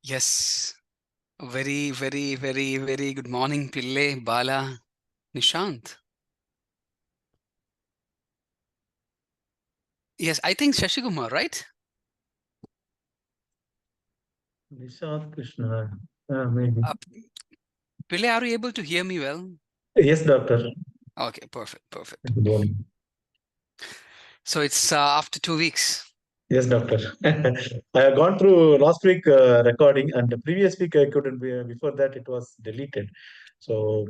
Yes. Very good morning, Pille, Bala, Nishant. Yes, I think Shashikumar, right? Nishant Krishna, maybe. Uh, Pille, are you able to hear me well? Yes, doctor. Okay, perfect. Good morning. So it's after 2 weeks. Yes, doctor. I have gone through last week recording, and the previous week I couldn't be. Before that, it was deleted. So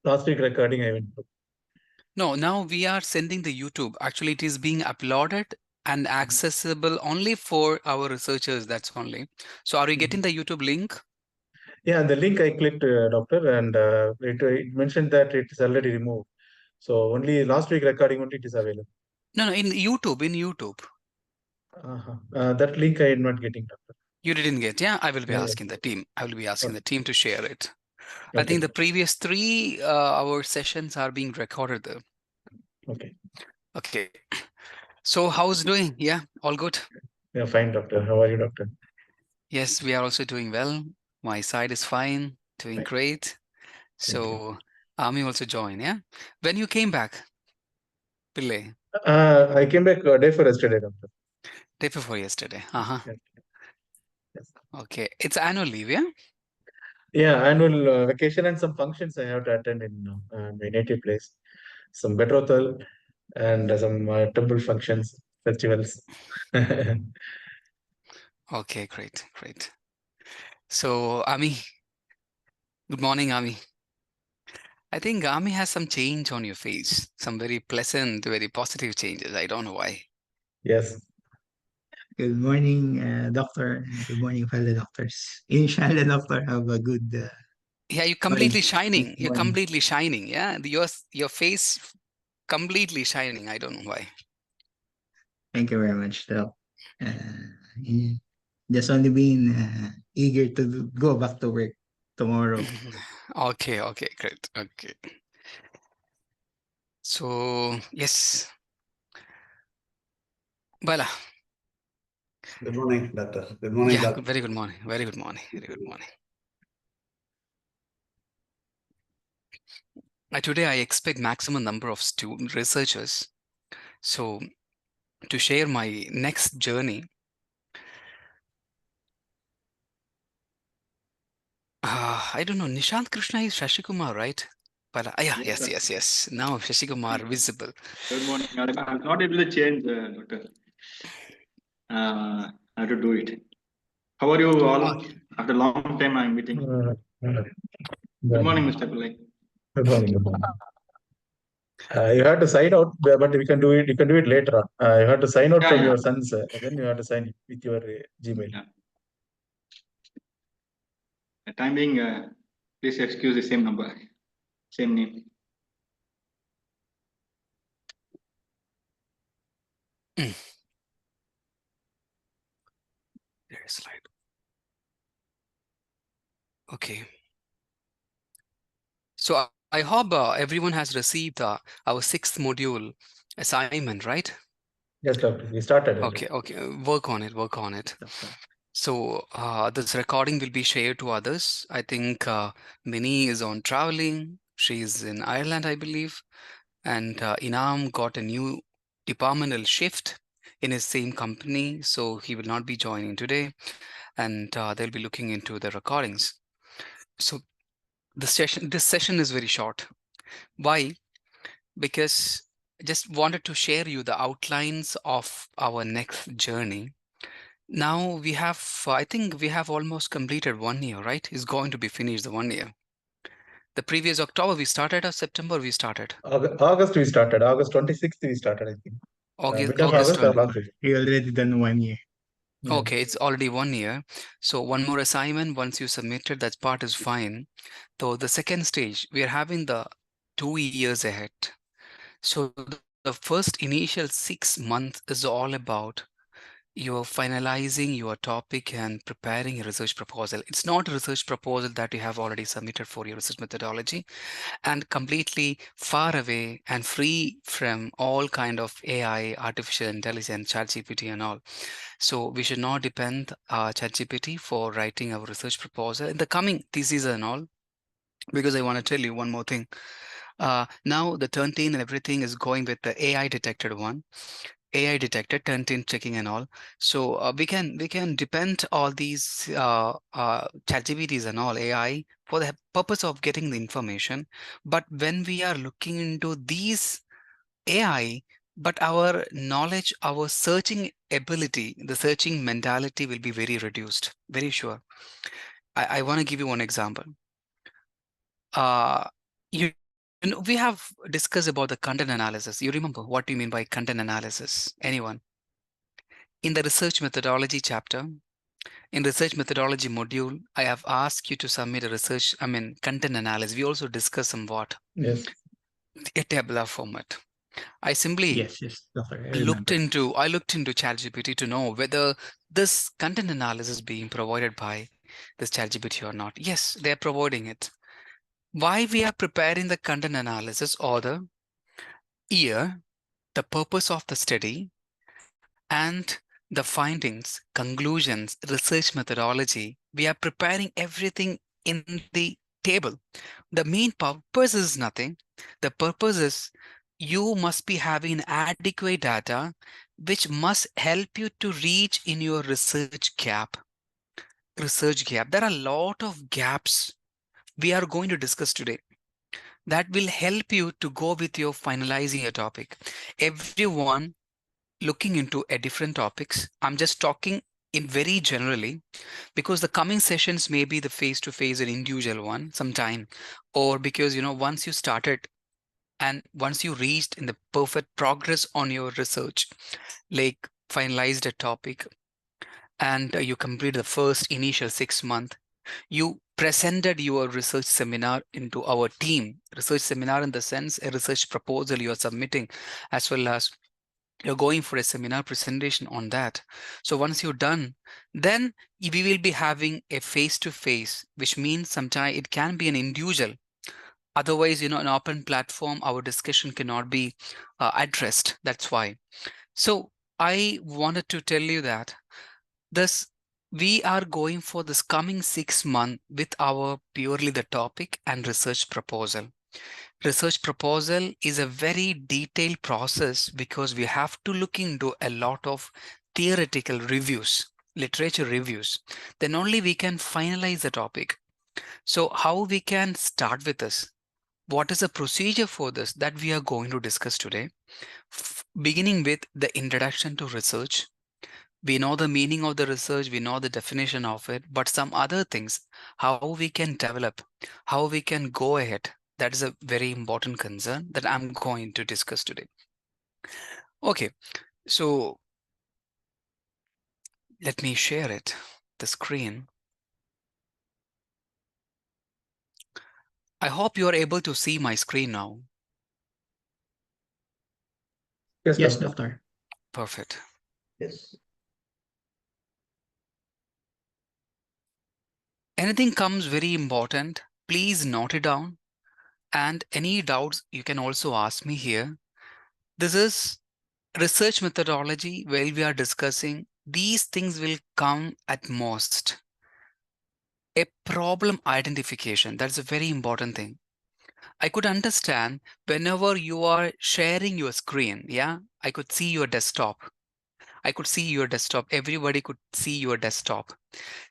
last week recording I went through. No, now we are sending the YouTube. Actually, it is being uploaded and accessible only for our researchers. That's only. So are you getting the YouTube link? Yeah, the link I clicked, doctor, and it mentioned that it is already removed. So only last week recording only it is available. No, in YouTube. That link I am not getting, doctor. You didn't get, yeah? I will be Yeah. asking the team. I will be asking Okay. the team to share it. I Okay. think the previous 3 hour sessions are being recorded though. Okay. Okay. So how's doing? Yeah, all good. Yeah, fine, doctor. How are you, doctor? Yes, we are also doing well. My side is fine, doing Fine. great. Thank you. So Ami also joined, yeah? When you came back, Pillai, I came back a day for yesterday, doctor. day before yesterday. Uh-huh. Yes. Yes. Okay. It's annual leave, yeah? Yeah, annual vacation and some functions I have to attend in my native place. Some betrothal and some temple functions, festivals. Okay, great. So Ami, good morning, Ami. I think Ami has some change on your face, some very pleasant, very positive changes. I don't know why. Yes. Good morning, doctor, and good morning, fellow doctors. Inshallah, doctor, have a good Yeah, you're sorry, completely good shining. You're morning. completely shining. Yeah, your face completely shining. I don't know why. Thank you very much, doc. Yeah, just only being eager to go back to work tomorrow. Okay, great. Okay. So yes, Bala. Good morning, doctor. Good morning, Yeah, doc. very good morning. Very good morning. Very good morning. Today I expect maximum number of student researchers. So to share my next journey. I don't know. Nishant Krishna is Shashikumar, right? Bala. Yeah, Yes, sir. yes. Now Shashikumar visible. Good morning. I'm not able to change, doctor. I have to do it. How are you all? After a long time, I'm meeting. Good morning, Mr. Pillai. Good morning. Good morning. You have to sign out, but we can do it. You can do it later on. You have to sign out from Yeah. your son's. Then you have to sign it with your Gmail. Yeah. The time being, please excuse the same number, same name. There is slide. Okay. So I hope everyone has received our 6th module assignment, right? Yes, doctor. We started. Okay. Work on it. So this recording will be shared to others. I think Minnie is on traveling. She's in Ireland, I believe. And Inam got a new departmental shift in his same company, so he will not be joining today. And they'll be looking into the recordings. So this session is very short. Why? Because I just wanted to share you the outlines of our next journey. Now we have, I think we have almost completed 1 year, right? It's going to be finished the 1 year. The previous October we started or September we started? August we started. August 26th we started, I think. Mid of August August or 20. last week. We already done 1 year. Yeah. Okay, it's already 1 year. So one more assignment, once you submitted, that part is fine. So the second stage, we are having the 2 years ahead. So the first initial 6 months is all about you're finalizing your topic and preparing a research proposal. It's not a research proposal that you have already submitted for your research methodology, and completely far away and free from all kind of AI, artificial intelligence, ChatGPT and all. So we should not depend ChatGPT for writing our research proposal in the coming thesis and all, because I want to tell you one more thing. Now the Turnitin and everything is going with the AI detected one. AI detected Turnitin checking and all. So we can depend all these ChatGPTs and all AI for the purpose of getting the information. But when we are looking into these AI, but our knowledge, our searching ability, the searching mentality will be very reduced, very sure. I want to give you one example. Uh, you know, we have discussed about the content analysis. You remember what do you mean by content analysis? Anyone? In the research methodology chapter, in research methodology module, I have asked you to submit a content analysis. We also discussed somewhat Yes. a tabular format. I simply Yes, Doctor. I looked remember. into ChatGPT to know whether this content analysis being provided by this ChatGPT or not. Yes, they're providing it. Why we are preparing the content analysis or the year, the purpose of the study, and the findings, conclusions, research methodology. We are preparing everything in the table. The main purpose is nothing. The purpose is you must be having adequate data which must help you to reach in your research gap. There are a lot of gaps we are going to discuss today that will help you to go with your finalizing a topic. Everyone looking into a different topics. I'm just talking in very generally, because the coming sessions may be the face-to-face and individual one sometime, or because, you know, once you started and once you reached in the perfect progress on your research, like finalized a topic and you complete the first initial 6 month, you presented your research seminar into our team. Research seminar in the sense a research proposal you are submitting, as well as you're going for a seminar presentation on that. So once you're done, then we will be having a face-to-face, which means sometimes it can be an individual. Otherwise, you know, an open platform, our discussion cannot be addressed. That's why. So I wanted to tell you that this we are going for this coming 6 months with our purely the topic and research proposal. Research proposal is a very detailed process because we have to look into a lot of theoretical reviews, literature reviews. Then only we can finalize the topic. So how we can start with this? What is the procedure for this that we are going to discuss today? Beginning with the introduction to research. We know the meaning of the research, we know the definition of it, but some other things, how we can develop, how we can go ahead. That is a very important concern that I'm going to discuss today. Okay, so let me share it, the screen. I hope you are able to see my screen now. Yes, Doctor. Perfect. Yes. Anything comes very important, please note it down. And any doubts, you can also ask me here. This is research methodology. While we are discussing, these things will come at most. A problem identification, that's a very important thing. I could understand whenever you are sharing your screen, yeah, I could see your desktop. I could see your desktop. Everybody could see your desktop.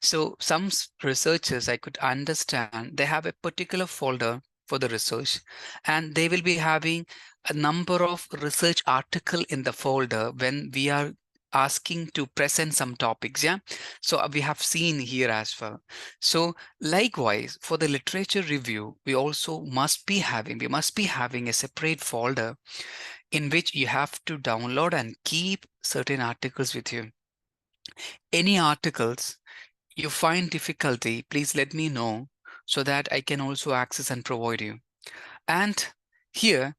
So some researchers, I could understand, they have a particular folder for the research, and they will be having a number of research article in the folder when we are asking to present some topics. Yeah, so we have seen here as well. So likewise, for the literature review, we must be having a separate folder in which you have to download and keep certain articles with you. Any articles you find difficulty, please let me know so that I can also access and provide you. And here,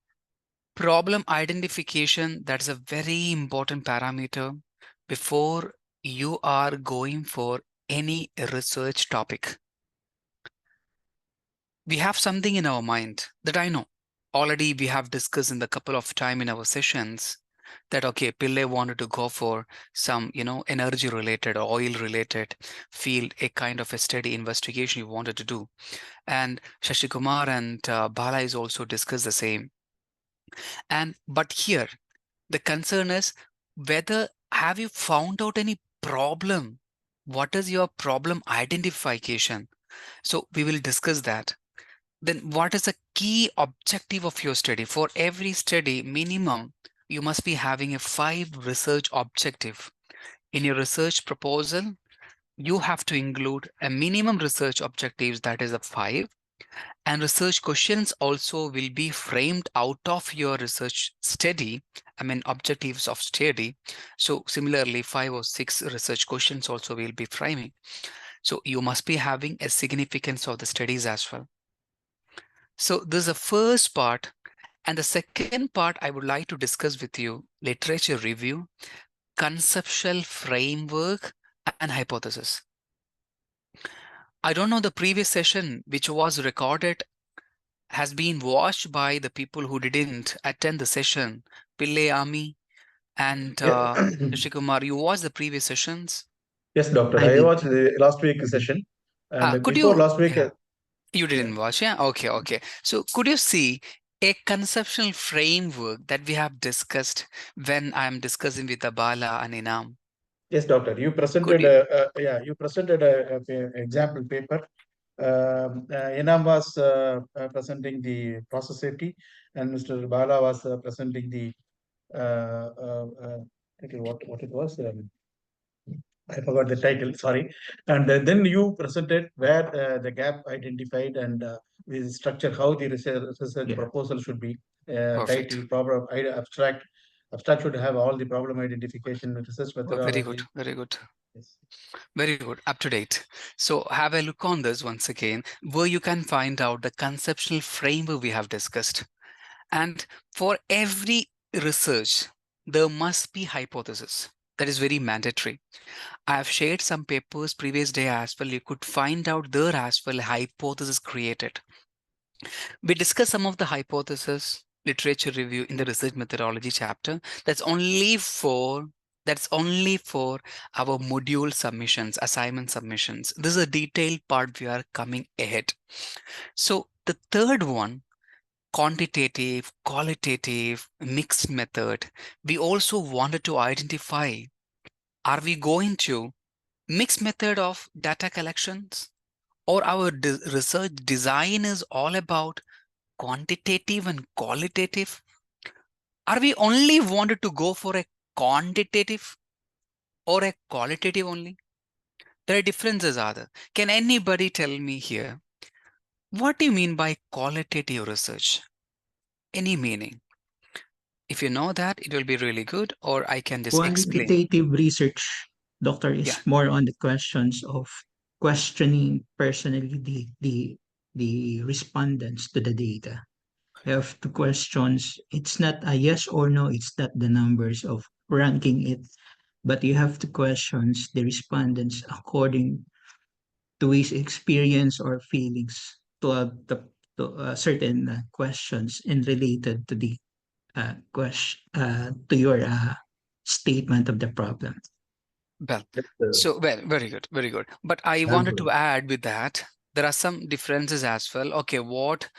problem identification, that's a very important parameter before you are going for any research topic, we have something in our mind that I know. Already we have discussed in the couple of time in our sessions that, okay, Pillai wanted to go for some, energy related or oil related field, a kind of a study investigation you wanted to do. And Shashikumar and Bala is also discussed the same. But here, the concern is whether have you found out any problem? What is your problem identification? So we will discuss that. Then what is the key objective of your study? For every study, minimum, you must be having a 5 research objective. In your research proposal, you have to include a minimum research objectives, that is a 5. And research questions also will be framed out of your research study, objectives of study. So similarly, 5 or 6 research questions also will be framing. So you must be having a significance of the studies as well. So this is the first part. And the second part I would like to discuss with you, literature review, conceptual framework, and hypothesis. I don't know the previous session, which was recorded, has been watched by the people who didn't attend the session. Pillai Ami and Rishikumar, you watched the previous sessions? Yes, doctor. I I did. watched the last week session, and Could before you, last week, yeah, you yeah. didn't watch, yeah? Okay. So could you see a conceptual framework that we have discussed when I'm discussing with Abala and Inam? Yes, doctor. You Could presented, you? you presented a example paper. Enam was presenting the process safety, and Mr. Bala was presenting the title. What it was? I forgot the title. Sorry. And then you presented where the gap identified and the structure, how the research Yeah. proposal should be Perfect. title, problem, abstract. Abstract should have all the problem identification, research Very good, methodology. very good. Yes. Very good, up to date. So have a look on this once again, where you can find out the conceptual framework we have discussed. And for every research, there must be hypothesis. That is very mandatory. I have shared some papers previous day as well. You could find out there as well hypothesis created. We discussed some of the hypothesis literature review in the research methodology chapter. That's only for our module submissions, assignment submissions. This is a detailed part we are coming ahead. So the third one, quantitative, qualitative, mixed method. We also wanted to identify, are we going to mixed method of data collections, or our research design is all about quantitative and qualitative? Are we only wanted to go for a quantitative or a qualitative only? There are differences, are there? Can anybody tell me here, what do you mean by qualitative research? Any meaning? If you know that, it will be really good, or I can just explain. Quantitative research, doctor, Yeah, is more on the questions of questioning personally the respondents to the data. You have two questions. It's not a yes or no, it's not the numbers of ranking it, but you have to questions the respondents according to his experience or feelings to certain questions and related to the question to your statement of the problem. well, Yes, very good, very good. But I wanted to add with that, there are some differences as well. Okay, what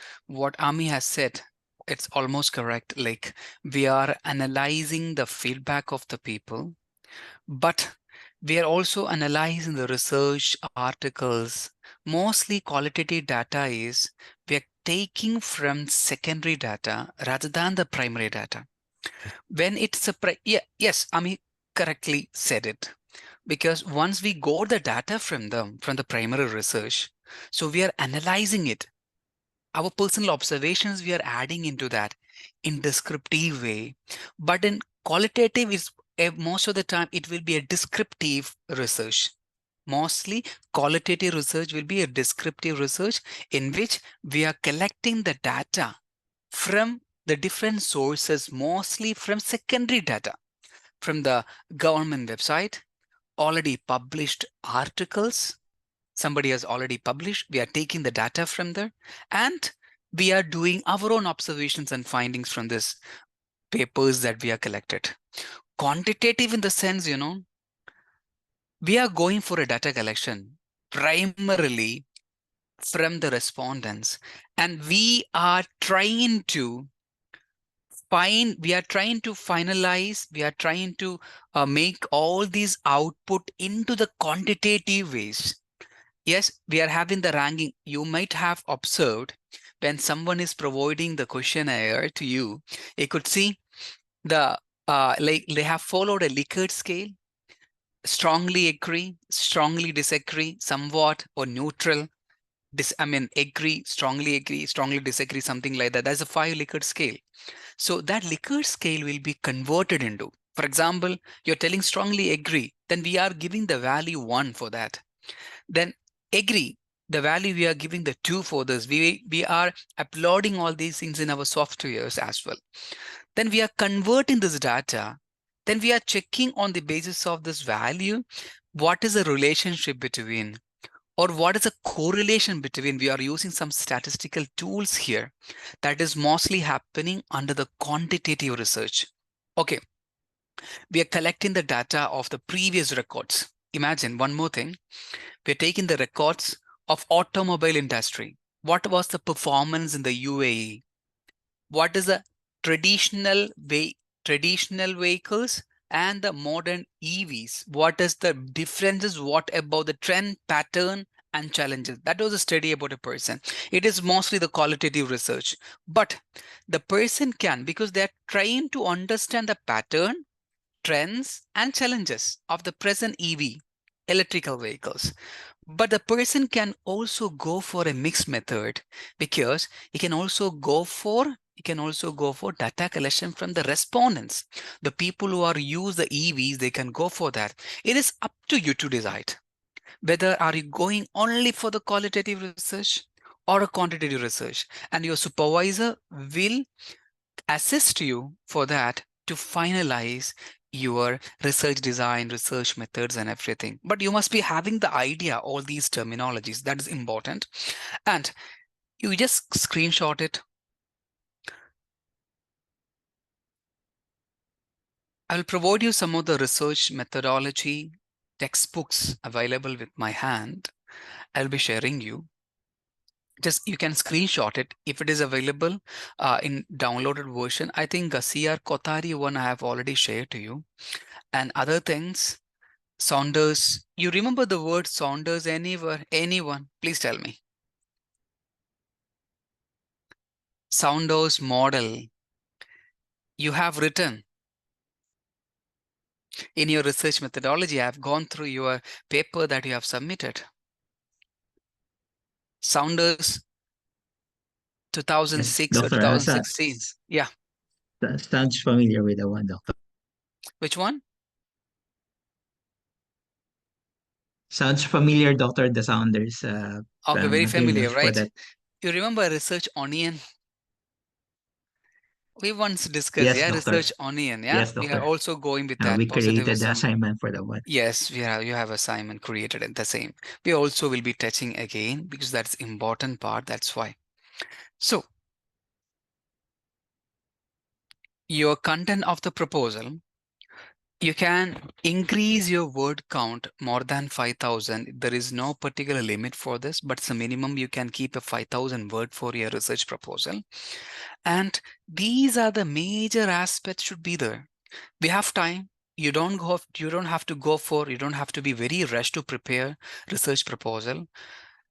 Ami has said, it's almost correct. Like, we are analyzing the feedback of the people, but we are also analyzing the research articles. Mostly qualitative data is we are taking from secondary data rather than the primary data. When it's a yes, Ami correctly said it. Because once we got the data from them, from the primary research, so we are analyzing it. Our personal observations, we are adding into that in descriptive way. But in qualitative, is most of the time, it will be a descriptive research. Mostly qualitative research will be a descriptive research in which we are collecting the data from the different sources, mostly from secondary data, from the government website, already published articles. Somebody has already published. We are taking the data from there, and we are doing our own observations and findings from this papers that we are collected. Quantitative in the sense, we are going for a data collection primarily from the respondents, and we are trying to finalize, we are trying to make all these output into the quantitative ways. Yes, we are having the ranking. You might have observed when someone is providing the questionnaire to you, you could see the like they have followed a Likert scale: strongly agree, strongly disagree, somewhat, or neutral. Agree, strongly disagree, something like that. That's a 5 Likert scale. So that Likert scale will be converted into, for example, you're telling strongly agree, then we are giving the value 1 for that. Then agree, the value we are giving the 2 for this. We are uploading all these things in our softwares as well. Then we are converting this data. Then we are checking on the basis of this value, what is the relationship between, or what is a correlation between. We are using some statistical tools here that is mostly happening under the quantitative research. Okay, we are collecting the data of the previous records. Imagine one more thing. We're taking the records of automobile industry. What was the performance in the UAE? What is the traditional vehicles and the modern EVs? What is the differences? What about the trend pattern and challenges? That was a study about a person. It is mostly the qualitative research, but the person can, because they're trying to understand the pattern, trends, and challenges of the present EV, electrical vehicles. But the person can also go for a mixed method, because he can also go for data collection from the respondents. The people who are use the EVs, they can go for that. It is up to you to decide whether are you going only for the qualitative research or a quantitative research, and your supervisor will assist you for that to finalize your research design, research methods, and everything. But you must be having the idea, all these terminologies. That is important. And you just screenshot it. I will provide you some of the research methodology textbooks available with my hand. I'll be sharing you. Just you can screenshot it if it is available in downloaded version. I think CR Kotari one I have already shared to you. And other things, Saunders, you remember the word Saunders anywhere? Anyone? Please tell me. Saunders model, you have written in your research methodology. I have gone through your paper that you have submitted. Saunders 2006 Yes, or Doctor, 2016. Yeah. Sounds familiar with the one, Doctor. Which one? Sounds familiar, Doctor, the Saunders. Okay, very familiar, for right? that. You remember Research Onion? We once discussed, Yes, yeah, Doctor. Research Onion, yeah? Yes, We are Doctor. also going with that We created the positivism. assignment for the one. Yes, you have assignment created at the same. We also will be touching again because that's important part. That's why. So your content of the proposal, you can increase your word count more than 5,000. There is no particular limit for this, but it's a minimum. You can keep a 5,000 word for your research proposal. And these are the major aspects should be there. We have time. You don't have to be very rushed to prepare research proposal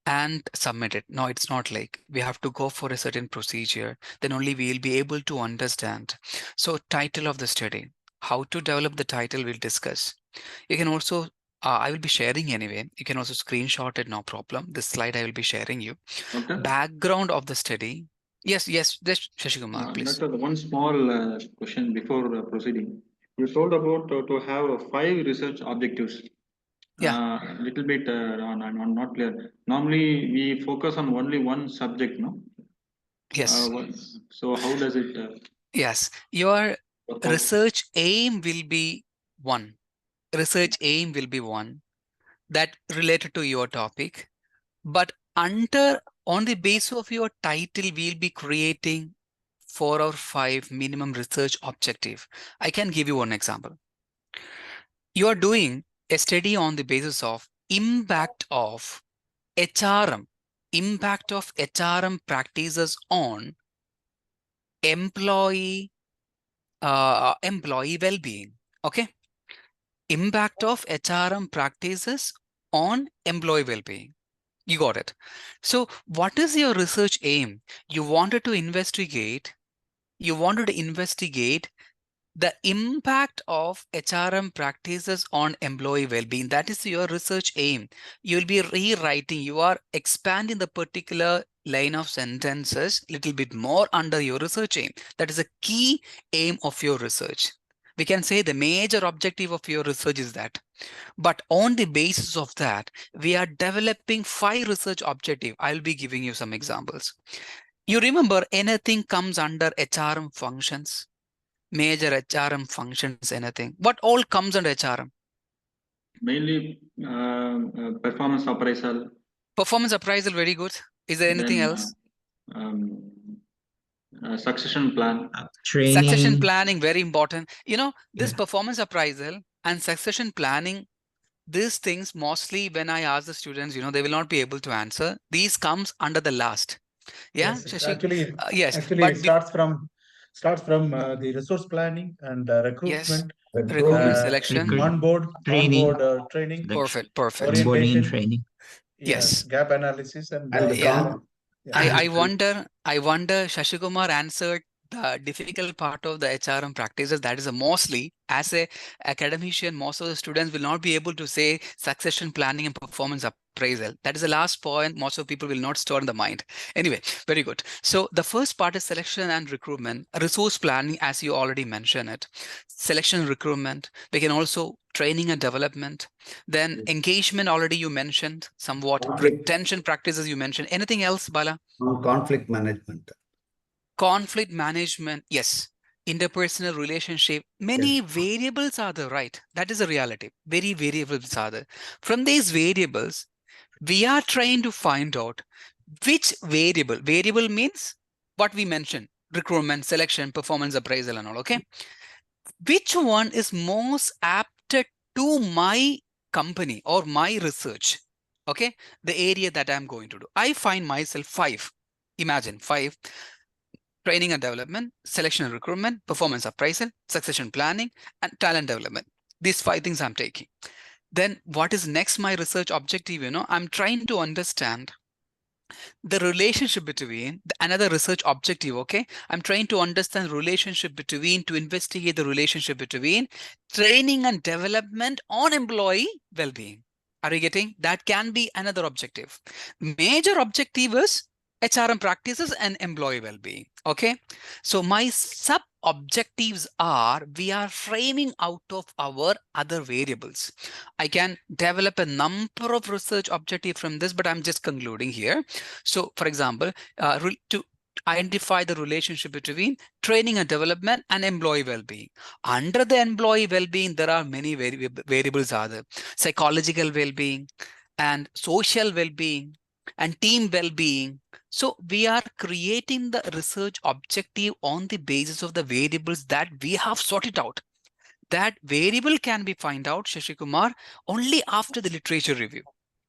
and submit it. No, it's not like we have to go for a certain procedure. Then only we will be able to understand. So title of the study, how to develop the title, we'll discuss. You can also, I will be sharing anyway. You can also screenshot it, no problem. This slide I will be sharing you. Doctor? Background of the study. Yes, this Shashikumar, please. Doctor, one small question before proceeding. You told about to have 5 research objectives. Yeah. Little bit I'm not clear. Normally, we focus on only one subject, no? Yes. So how does it? Yes. Your Perform? research aim will be one. research aim will be one that related to your topic, but on the basis of your title, we'll be creating 4 or 5 minimum research objective. I can give you one example. You are doing a study on the basis of impact of HRM practices on employee well-being. Okay, impact of HRM practices on employee well-being. You got it. So what is your research aim? You wanted to investigate the impact of HRM practices on employee well-being. That is your research aim. You'll be rewriting, you are expanding the particular line of sentences a little bit more under your research aim. That is a key aim of your research. We can say the major objective of your research is that. But on the basis of that, we are developing 5 research objectives. I'll be giving you some examples. You remember anything comes under HRM functions? Major HRM functions, anything. What all comes under HRM? Mainly performance appraisal. Performance appraisal, very good. Is there anything else? Succession plan. Training. Succession planning, very important. You know, this Yeah. performance appraisal and succession planning, these things mostly when I ask the students, you know, they will not be able to answer. These comes under the last. Yeah, Yes, Shashi? actually, Yes, actually but it starts from the resource planning and yes, recruitment, recruitment, selection. Recruitment. onboard Training. training, Perfect, perfect. Onboarding and orientation, training. Yes. gap analysis, and And the Yeah. yeah. I wonder, Shashikumar answered the difficult part of the HRM practices. That is mostly, as a academician, most of the students will not be able to say succession planning and performance appraisal. That is the last point most of people will not store in the mind. Anyway, very good. So the first part is selection and recruitment, resource planning, as you already mentioned it. Selection and recruitment. We can also training and development. Then engagement, already you mentioned somewhat. Retention practices you mentioned. Anything else, Bala? Conflict management. Conflict management, yes. Interpersonal relationship, many variables are there, right? That is a reality. Very variables are there. From these variables, we are trying to find out which variable means what we mentioned, recruitment, selection, performance appraisal and all, okay? Which one is most apt to my company or my research, okay? The area that I'm going to do. I find myself 5. Imagine 5. Training and development, selection and recruitment, performance appraisal, succession planning, and talent development. These 5 things I'm taking. Then what is next my research objective? You know, I'm trying to understand the relationship between another research objective. Okay, I'm trying to understand relationship between, to investigate the relationship between training and development on employee well-being. Are you getting? That can be another objective. Major objective is HRM practices and employee well-being. Okay, so my sub objectives are, we are framing out of our other variables. I can develop a number of research objectives from this, but I'm just concluding here. So for example, to identify the relationship between training and development and employee well-being. Under the employee well-being, there are many variables are there. Psychological well-being and social well-being and team well-being. So we are creating the research objective on the basis of the variables that we have sorted out. That variable can be found out, Shashikumar, only after the literature review,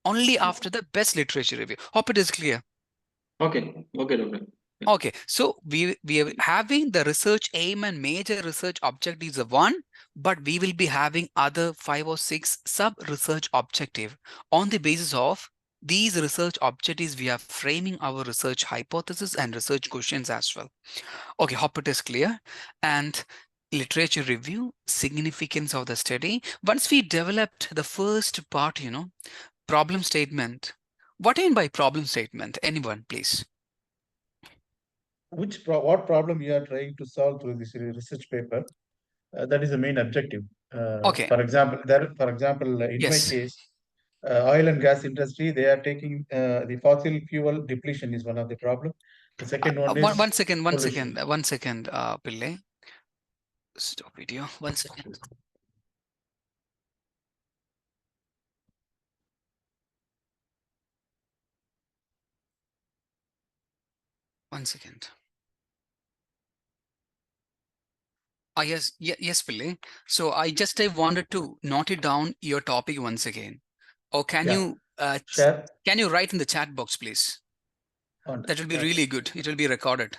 only after the best literature review. Hope it is clear. Okay, Doctor. Okay, so we are having the research aim and major research objectives of 1, but we will be having other 5 or 6 sub research objective. On the basis of these research objectives, we are framing our research hypothesis and research questions as well. Okay, hope it is clear. And literature review, significance of the study. Once we developed the first part, you know, problem statement. What do you mean by problem statement? Anyone, please. What problem you are trying to solve through this research paper? That is the main objective. Okay. For example, in my Yes. case, oil and gas industry, they are taking the fossil fuel depletion is one of the problem. The second one is one second, pollution. Pillai. Stop video. 1 second. 1 second. Yes, Pillai. So I wanted to note it down your topic once again. Or Yeah. Share. can you write in the chat box, please? On That will be that. really good. It will be recorded.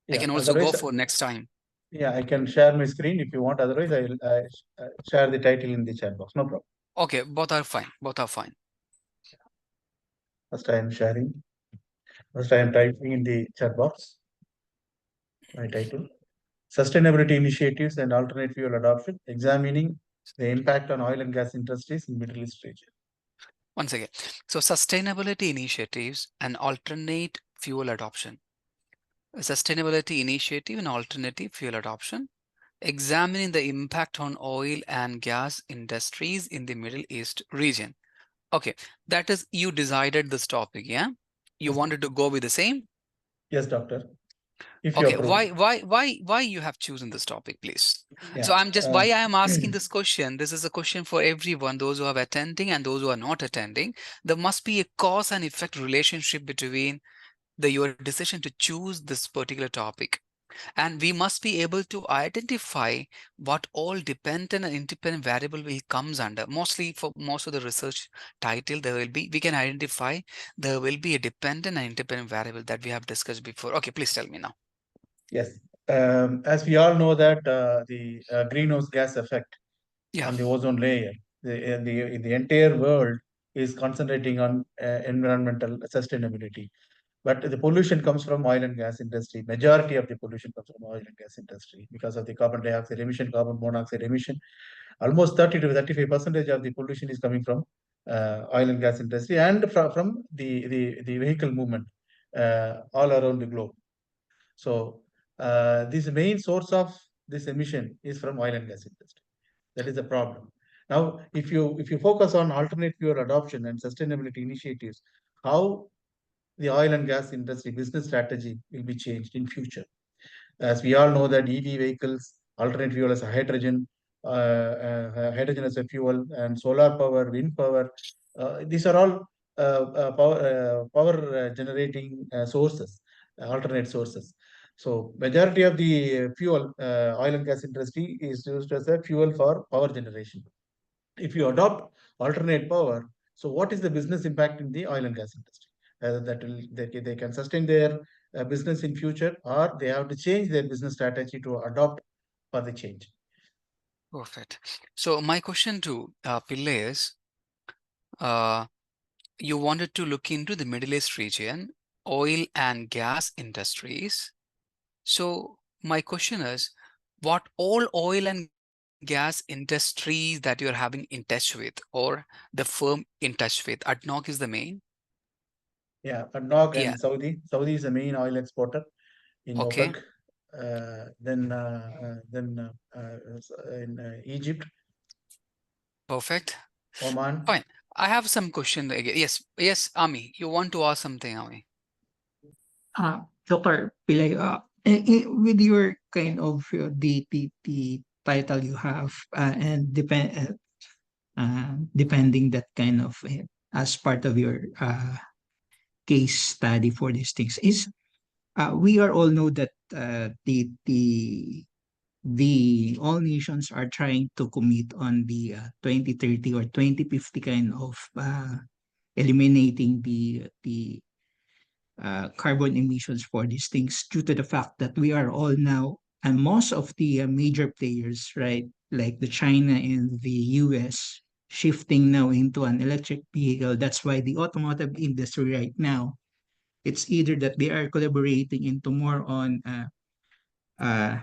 I Yeah. can also go Otherwise, for next time. yeah, I can share my screen if you want. Otherwise, I will share the title in the chat box. No problem. Okay, both are fine. Both are fine. First, I am sharing. First, I am typing in the chat box my title. Sustainability initiatives and alternate fuel adoption, examining the impact on oil and gas industries in Middle East region. Once again. So sustainability initiatives and alternate fuel adoption. A sustainability initiative and alternative fuel adoption, examining the impact on oil and gas industries in the Middle East region. Okay, that is, you decided this topic, yeah? You Yes, wanted to go with the same? yes, doctor. If you Okay, approve. why you have chosen this topic, please? Yeah. So why I am asking this question, this is a question for everyone, those who are attending and those who are not attending. There must be a cause and effect relationship between your decision to choose this particular topic. And we must be able to identify what all dependent and independent variable will comes under. Mostly for most of the research title, we can identify there will be a dependent and independent variable that we have discussed before. Okay, please tell me now. Yes. As we all know that the greenhouse gas effect Yeah. on the ozone layer, the entire world is concentrating on environmental sustainability. But the pollution comes from oil and gas industry. Majority of the pollution comes from oil and gas industry because of the carbon dioxide emission, carbon monoxide emission. Almost 30 to 35% of the pollution is coming from oil and gas industry and from the vehicle movement all around the globe. So this main source of this emission is from oil and gas industry. That is the problem. Now, if you focus on alternate fuel adoption and sustainability initiatives, how the oil and gas industry business strategy will be changed in future. As we all know that EV vehicles, alternate fuel as a hydrogen as a fuel, and solar power, wind power, these are all power generating sources, alternate sources. So majority of the fuel, oil and gas industry is used as a fuel for power generation. If you adopt alternate power, so what is the business impact in the oil and gas industry? They can sustain their business in future, or they have to change their business strategy to adopt for the change. Perfect. So my question to Pillai is, you wanted to look into the Middle East region, oil and gas industries. So my question is, what all oil and gas industries that you're having in touch with, or the firm in touch with? ADNOC is the main. Yeah, ADNOC Yeah. and Saudi. Saudi is the main oil exporter in Okay. OPEC. Then in Egypt, Perfect. Oman. Fine. I have some question again. Yes, Ami, you want to ask something, Ami? Dr. Pillay, with your kind of the title you have and depending that kind of as part of your case study for these things is we are all know that the all nations are trying to commit on the 2030 or 2050 kind of eliminating the carbon emissions for these things due to the fact that we are all now and most of the major players, right, like the China and the US, shifting now into an electric vehicle. That's why the automotive industry right now, it's either that they are collaborating into more on uh,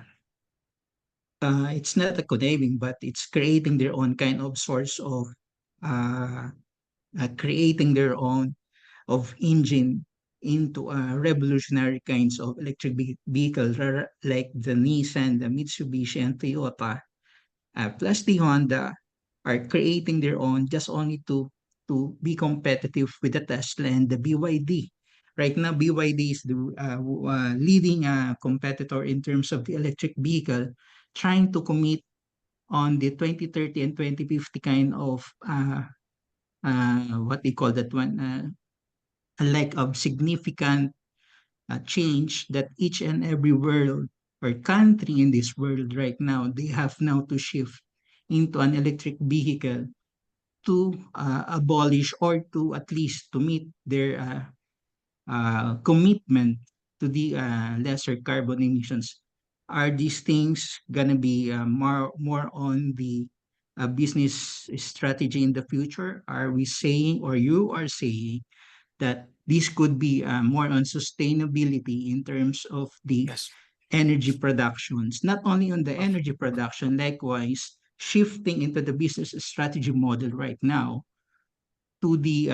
it's not a conniving, but it's creating their own kind of source of uh, creating their own of engine into revolutionary kinds of electric vehicles like the Nissan, the Mitsubishi, and Toyota, plus the Honda are creating their own just only to be competitive with the Tesla and the BYD. Right now, BYD is the leading competitor in terms of the electric vehicle, trying to commit on the 2030 and 2050 kind of what they call that one, like of significant change that each and every world or country in this world right now, they have now to shift into an electric vehicle to abolish or to at least to meet their commitment to the lesser carbon emissions. Are these things gonna be more on the business strategy in the future? Are we saying, or you are saying, that this could be more on sustainability in terms of the Yes. energy productions, not only on the Perfect. energy production, likewise shifting into the business strategy model right now to the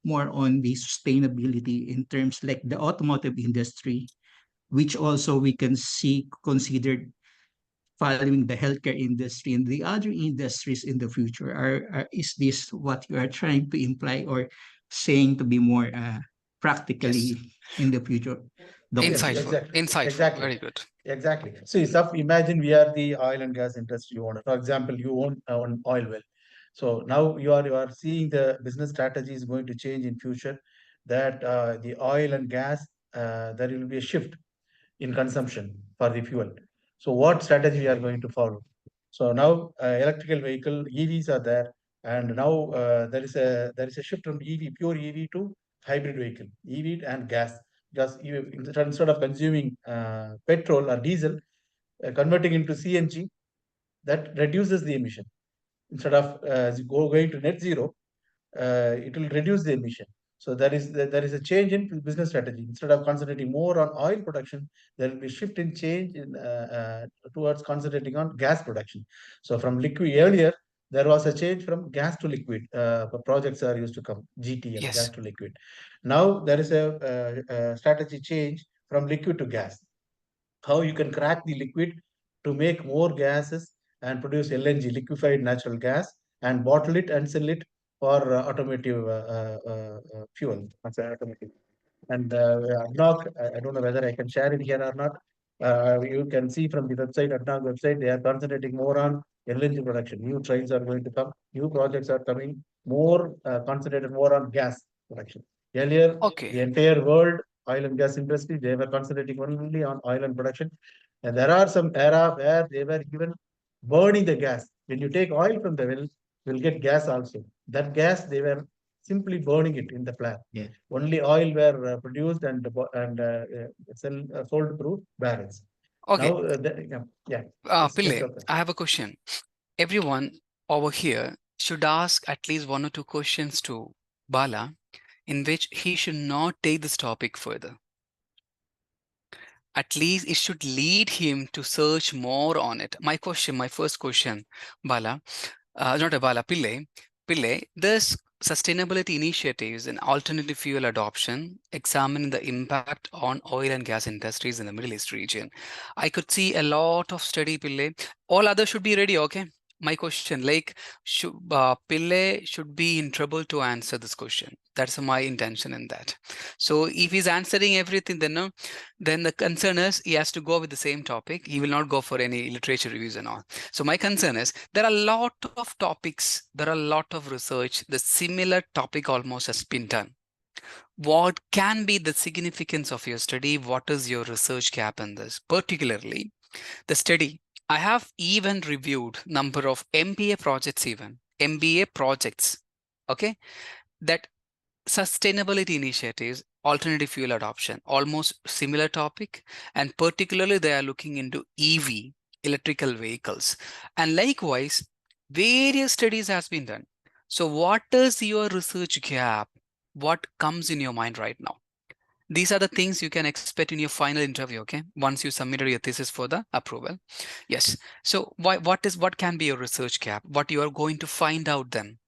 more on the sustainability in terms like the automotive industry, which also we can see considered following the healthcare industry and the other industries in the future. Is this what you are trying to imply or saying to be more Yes. practically in the future, Dr. Yes, Insightful. Pele? exactly. Insightful. Exactly. Very good. Exactly. See, imagine we are the oil and gas industry owner. For example, you own an oil well. So now you are seeing the business strategy is going to change in future. That the oil and gas there will be a shift in consumption for the fuel. So what strategy we are going to follow? So now electrical vehicle EVs are there, and now there is a shift from EV pure EV to hybrid vehicle EV and gas. Just instead of consuming petrol or diesel, converting into CNG, that reduces the emission. Instead of going to net zero, it will reduce the emission. So there is a change in business strategy. Instead of concentrating more on oil production, there will be shift in change towards concentrating on gas production. So from liquid earlier, there was a change from gas to liquid. Projects are used to come GTL, gas Yes. to liquid. Now there is a strategy change from liquid to gas. How you can crack the liquid to make more gases and produce LNG, liquefied natural gas, and bottle it and sell it for automotive fuel. That's automotive. And ADNOC, I don't know whether I can share it here or not. You can see from the website, ADNOC website, they are concentrating more on LNG production. New trains are going to come, new projects are coming, more concentrated more on gas production. Earlier, Okay. the entire world oil and gas industry, they were concentrating only on oil and production. And there are some era where they were even burning the gas. When you take oil from the well, you'll get gas also. That gas, they were simply burning it in the plant. Yeah. Only oil were produced and sold through barrels. Okay. Now, yeah. Yes, Pille, okay. I have a question. Everyone over here should ask at least one or two questions to Bala, in which he should not take this topic further. At least it should lead him to search more on it. My first question, Bala, not a Bala, Pille, this sustainability initiatives and alternative fuel adoption examine the impact on oil and gas industries in the Middle East region. I could see a lot of study, Pille. All others should be ready, okay? My question, like, Pille should be in trouble to answer this question. That's my intention in that. So if he's answering everything, then no, then the concern is he has to go with the same topic. He will not go for any literature reviews and all. So my concern is there are a lot of topics, there are a lot of research, the similar topic almost has been done. What can be the significance of your study? What is your research gap in this? Particularly the study. I have even reviewed number of MBA projects, okay, that sustainability initiatives, alternative fuel adoption, almost similar topic, and particularly they are looking into EV, electrical vehicles, and likewise various studies has been done. So what is your research gap? What comes in your mind right now? These are the things you can expect in your final interview, okay? Once you submitted your thesis for the approval. Yes. So what can be your research gap? What you are going to find out then?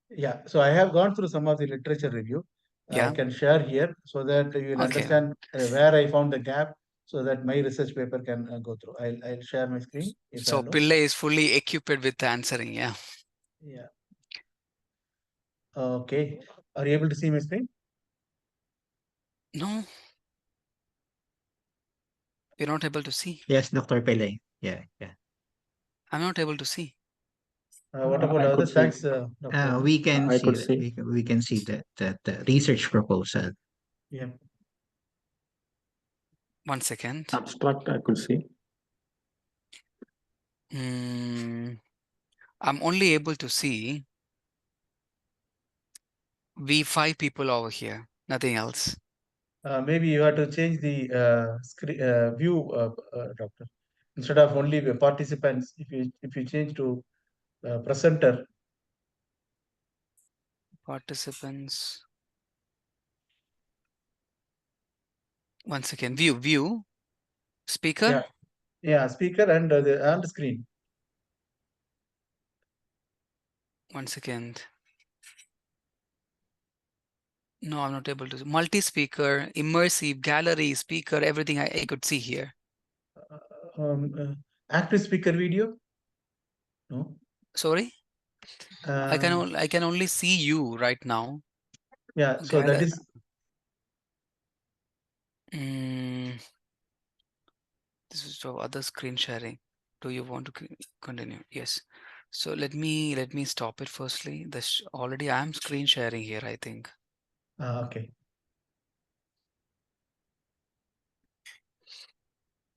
Yeah, so I have gone through some of the literature review. I Yeah. can share here so that you will Okay. understand where I found the gap so that my research paper can go through. I'll share my screen if So allowed. Pillai is fully equipped with answering, yeah. Yeah. Okay. Are you able to see my screen? No, you're not able to see. Yes, Dr. Pele. Yeah, yeah. I'm not able to see. What about I could others? see. Thanks, Dr. We can I see could that. see. We can see that the research proposal. Yeah. 1 second. Abstract, I could see. I'm only able to see we 5 people over here, nothing else. Maybe you have to change the view, doctor. Instead of only the participants, if you change to presenter. Participants. 1 second. View. Speaker. Yeah, speaker and the screen. 1 second. No, I'm not able to. Multi-speaker, immersive, gallery, speaker, everything I could see here. Active speaker video. No. Sorry. I can only see you right now. Yeah. So that is. This is for other screen sharing. Do you want to continue? Yes. So let me stop it firstly. This already I am screen sharing here, I think. Okay.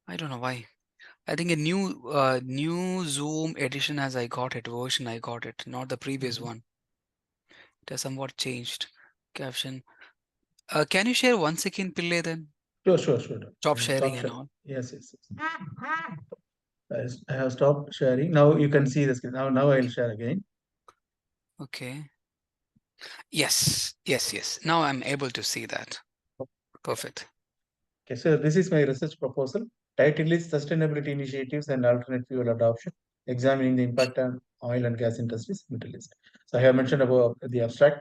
I don't know why. I think a new Zoom edition as I got it, version I got it, not the previous one. It has somewhat changed. Caption. Can you share 1 second, Pille, then? Sure. Stop sharing and all. Yes. I have stopped sharing. Now you can see the screen. Now I'll share again. Okay. Yes. Now I'm able to see that. Perfect. Okay, so this is my research proposal. Title is Sustainability Initiatives and Alternate Fuel Adoption, examining the impact on oil and gas industries, Middle East. So I have mentioned about the abstract.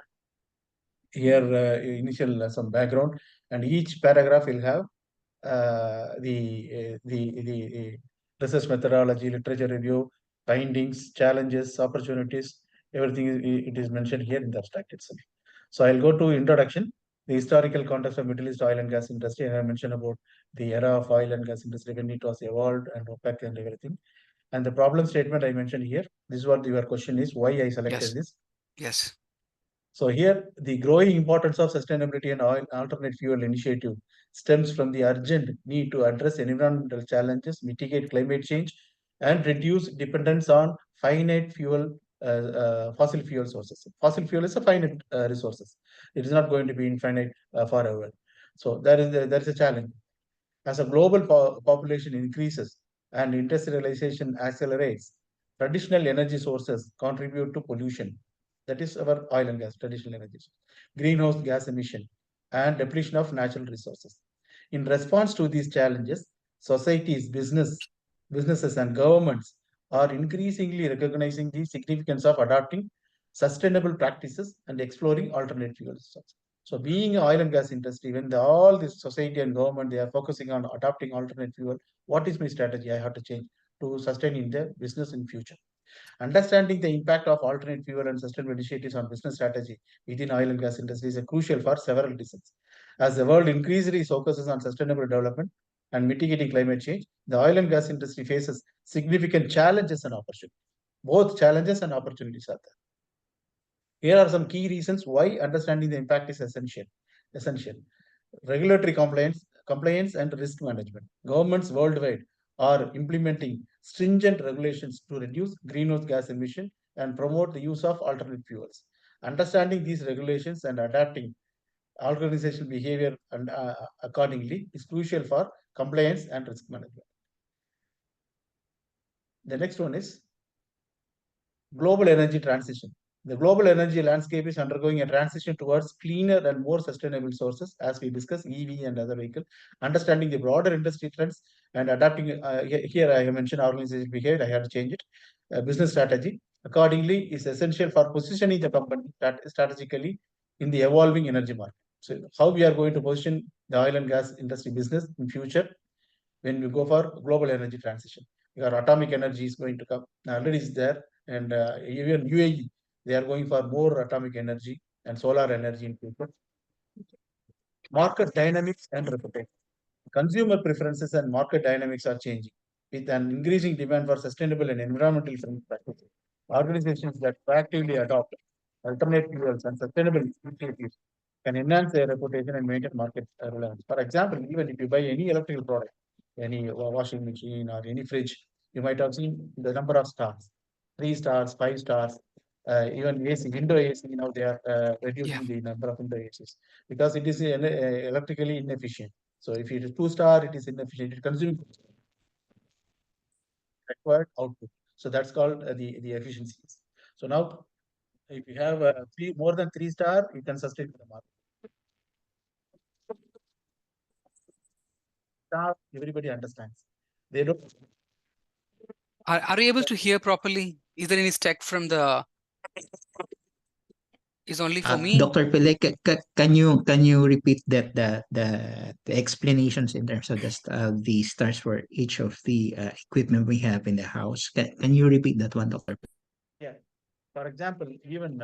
Here, initial some background, and each paragraph will have the research methodology, literature review, findings, challenges, opportunities, everything it is mentioned here in the abstract itself. So I'll go to introduction, the historical context of Middle East oil and gas industry. I have mentioned about the era of oil and gas industry when it was evolved and OPEC and everything. And the problem statement I mentioned here, this is what your question is, why I selected this. Yes. So here, the growing importance of sustainability and oil alternate fuel initiative stems from the urgent need to address environmental challenges, mitigate climate change, and reduce dependence on finite fuel, fossil fuel sources. Fossil fuel is a finite resources. It is not going to be infinite forever. So there is a challenge. As a global population increases and industrialization accelerates, traditional energy sources contribute to pollution. That is our oil and gas, traditional energy, greenhouse gas emission, and depletion of natural resources. In response to these challenges, societies, businesses, and governments are increasingly recognizing the significance of adopting sustainable practices and exploring alternate fuels. So being an oil and gas industry, when all this society and government, they are focusing on adopting alternate fuel, what is my strategy I have to change to sustain in the business in future? Understanding the impact of alternate fuel and sustainable initiatives on business strategy within oil and gas industry is crucial for several reasons. As the world increasingly focuses on sustainable development and mitigating climate change, the oil and gas industry faces significant challenges and opportunities. Both challenges and opportunities are there. Here are some key reasons why understanding the impact is essential. Regulatory compliance and risk management. Governments worldwide are implementing stringent regulations to reduce greenhouse gas emission and promote the use of alternate fuels. Understanding these regulations and adapting organizational behavior and accordingly is crucial for compliance and risk management. The next one is global energy transition. The global energy landscape is undergoing a transition towards cleaner and more sustainable sources, as we discuss EV and other vehicles. Understanding the broader industry trends and adapting. Here I have mentioned organizational behavior. I have to change it. Business strategy accordingly is essential for positioning the company strategically in the evolving energy market. So how we are going to position the oil and gas industry business in future when we go for global energy transition. Because atomic energy is going to come. Already is there. And even UAE, they are going for more atomic energy and solar energy in future. Market dynamics and reputation. Consumer preferences and market dynamics are changing with an increasing demand for sustainable and environmental friendly practices. Organizations that proactively adopt alternate fuels and sustainable initiatives can enhance their reputation and maintain market relevance. For example, even if you buy any electrical product, any washing machine or any fridge, you might have seen the number of stars, 3 stars, 5 stars, even AC, window AC, now they are reducing the number of window ACs because it is electrically inefficient. So if it is 2-star, it is inefficient. It consumes required output. So that's called the efficiencies. So now, if you have more than 3-star, you can sustain the market. Star, everybody understands. They don't. Are you able to hear properly? Is there any stack from the? Is only for me? Dr. Pillay, can you repeat that the explanations in terms of the stars for each of the equipment we have in the house? Can you repeat that one, Dr. Pillay? Yeah. For example, even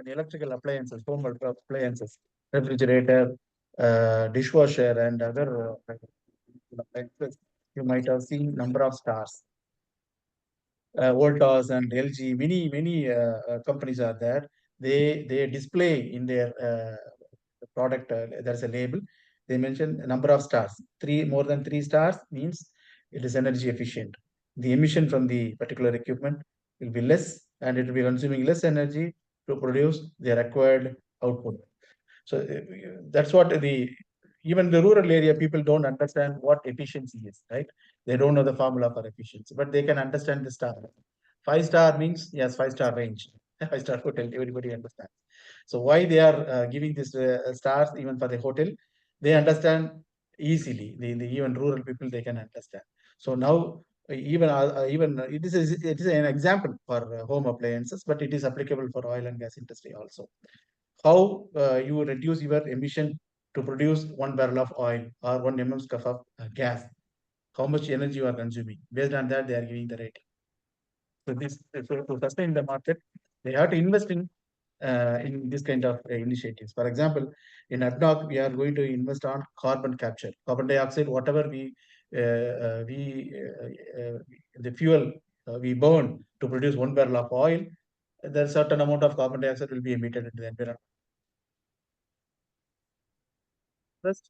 electrical appliances, home appliances, refrigerator, dishwasher, and other appliances, you might have seen number of stars. Voltas and LG, many companies are there. They display in their product. There's a label. They mention a number of stars. More than 3 stars means it is energy efficient. The emission from the particular equipment will be less, and it will be consuming less energy to produce the required output. So that's what even the rural area people don't understand what efficiency is, right? They don't know the formula for efficiency, but they can understand the star. 5-star means yes, 5-star range. 5-star hotel, everybody understands. So why they are giving this stars even for the hotel? They understand easily. The even rural people they can understand. So now even it is an example for home appliances, but it is applicable for oil and gas industry also. How you reduce your emission to produce 1 barrel of oil or 1 mm of gas? How much energy you are consuming? Based on that, they are giving the rating. So to sustain the market, they have to invest in this kind of initiatives. For example, in ADNOC, we are going to invest on carbon capture, carbon dioxide, whatever the fuel we burn to produce 1 barrel of oil, there certain amount of carbon dioxide will be emitted into the environment. First,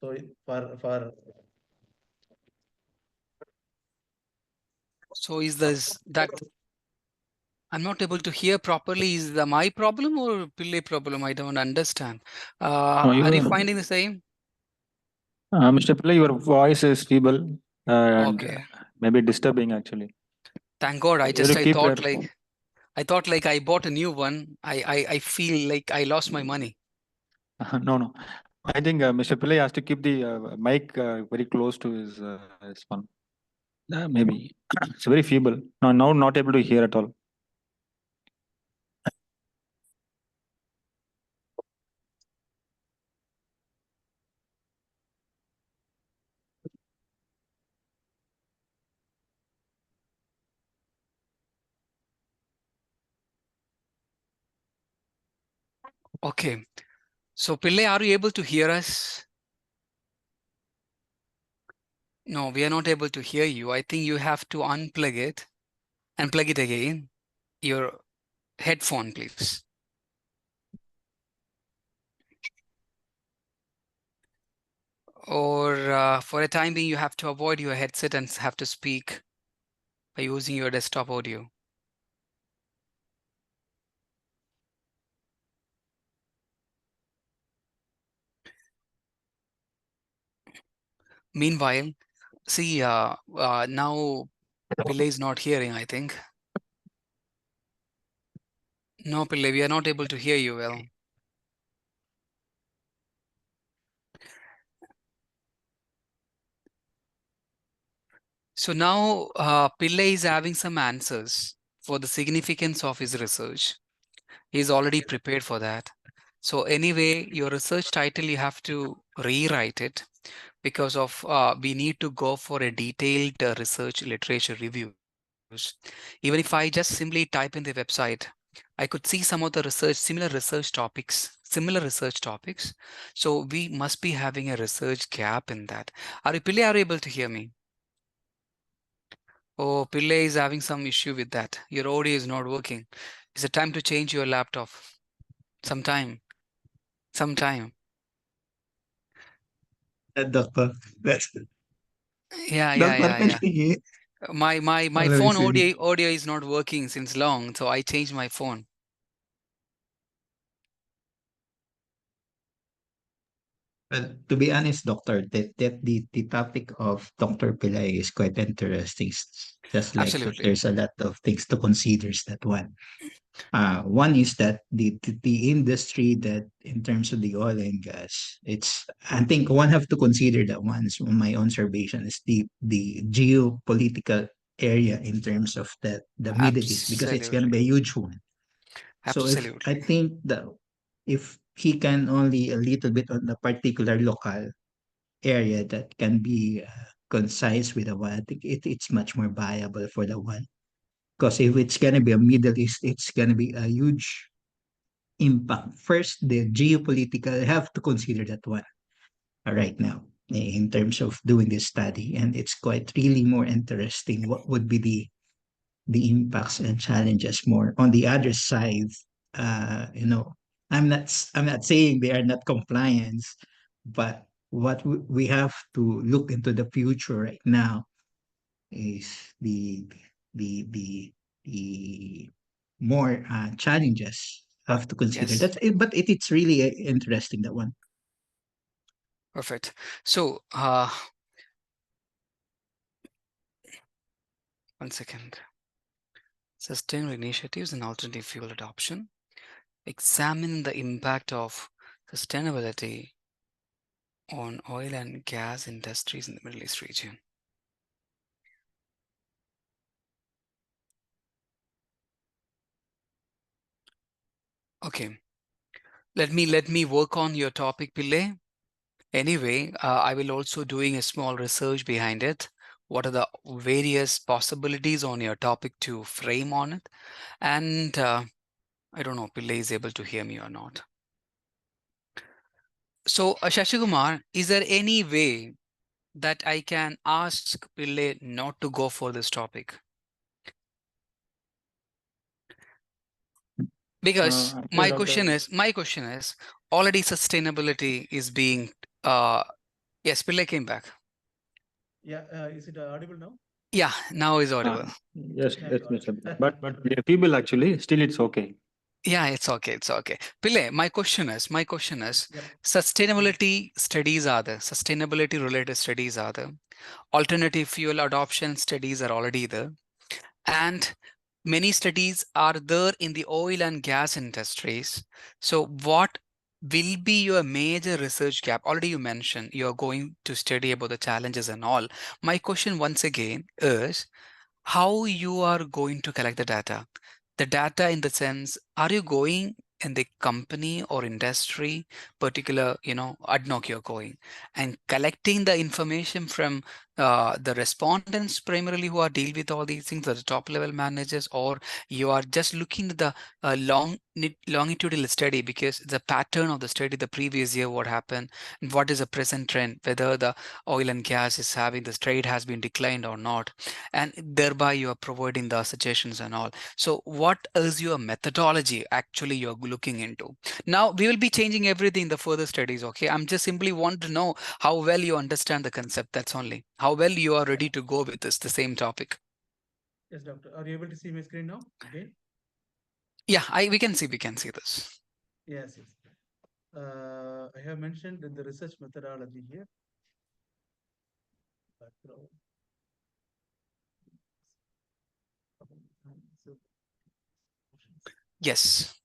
so for So is this that I'm not able to hear properly? Is the my problem or Pillay problem? I don't understand. Are you finding the same? Mr. Pillai, your voice is feeble and Okay. maybe disturbing actually. Thank God. I thought like I bought a new one. I feel like I lost my money. No. I think Mr. Pillai has to keep the mic very close to his phone. Maybe it's very feeble. No, now not able to hear at all. Okay. So Pillay, are you able to hear us? No, we are not able to hear you. I think you have to unplug it and plug it again. Your headphone, please. Or for a time being, you have to avoid your headset and have to speak by using your desktop audio. Meanwhile, see, now Pillay is not hearing, I think. No, Pillay, we are not able to hear you well. So now Pillay is having some answers for the significance of his research. He's already prepared for that. So anyway, your research title, you have to rewrite it because of we need to go for a detailed research literature reviews. Even if I just simply type in the website, I could see some of the similar research topics. So we must be having a research gap in that. Pillay, are you able to hear me? Oh, Pillay is having some issue with that. Your audio is not working. Is it time to change your laptop? Sometime. Doctor, that's Doctor, Yeah. can you My let me phone see. audio is not working since long, so I changed my phone. Well, to be honest, Doctor, the topic of Dr. Pillay is quite interesting. Just like that, Absolutely. there's a lot of things to consider. That one. One is that the industry that in terms of the oil and gas, it's I think one have to consider that one. So my observation is the geopolitical area in terms of the Middle East because it's gonna Absolutely. be a huge one. So if I Absolutely. think that if he can only a little bit on the particular local area that can be concise with the one, I think it's much more viable for the one. Because if it's gonna be a Middle East, it's gonna be a huge impact. First, the geopolitical, I have to consider that one right now in terms of doing this study, and it's quite really more interesting. What would be the impacts and challenges more on the other side? You know, I'm not saying they are not compliance, but what we have to look into the future right now is the the more challenges have to consider. Yes. That's it, but it's really interesting, that one. Perfect. So, 1 second. Sustainable initiatives and alternative fuel adoption. Examine the impact of sustainability on oil and gas industries in the Middle East region. Okay, let me work on your topic, Pillay. Anyway, I will also doing a small research behind it. What are the various possibilities on your topic to frame on it? And I don't know, Pillay is able to hear me or not. So, Shashikumar, is there any way that I can ask Pillay not to go for this topic? Because Actually, my Doctor, question is already sustainability is being yes, Pillay came back. Yeah, is it audible now? Yeah, now is audible. yes, Thank God. Mr. But we are feeble actually. Still, it's okay. Yeah, it's okay. Pillay, my question is Yep. sustainability studies are there, sustainability related studies are there, alternative fuel adoption studies are already there, and many studies are there in the oil and gas industries. So what will be your major research gap? Already you mentioned you're going to study about the challenges and all. My question once again is how you are going to collect the data. The data in the sense, are you going in the company or industry, particular, ad hoc you're going and collecting the information from the respondents primarily who are deal with all these things, the top level managers, or you are just looking at the longitudinal study because the pattern of the study the previous year, what happened, and what is the present trend, whether the oil and gas is having the trade has been declined or not, and thereby you are providing the suggestions and all. So what is your methodology actually you're looking into? Now we will be changing everything in the further studies. Okay, I'm just simply want to know how well you understand the concept. That's only how well you are ready to go with this, the same topic. Yes, doctor. Are you able to see my screen now? Okay. Yeah, we can see this. Yes, yes. I have mentioned in the research methodology here. Background. Yes.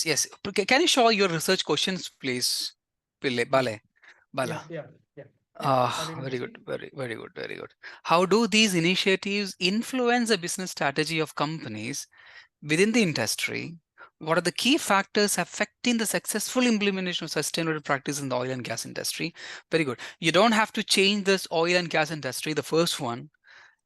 Yes. Can you show your research questions, please? Bale. Bala. Yeah. Are you able to Very see? good, very good. How do these initiatives influence the business strategy of companies within the industry? What are the key factors affecting the successful implementation of sustainable practice in the oil and gas industry? Very good. You don't have to change this oil and gas industry, the first one.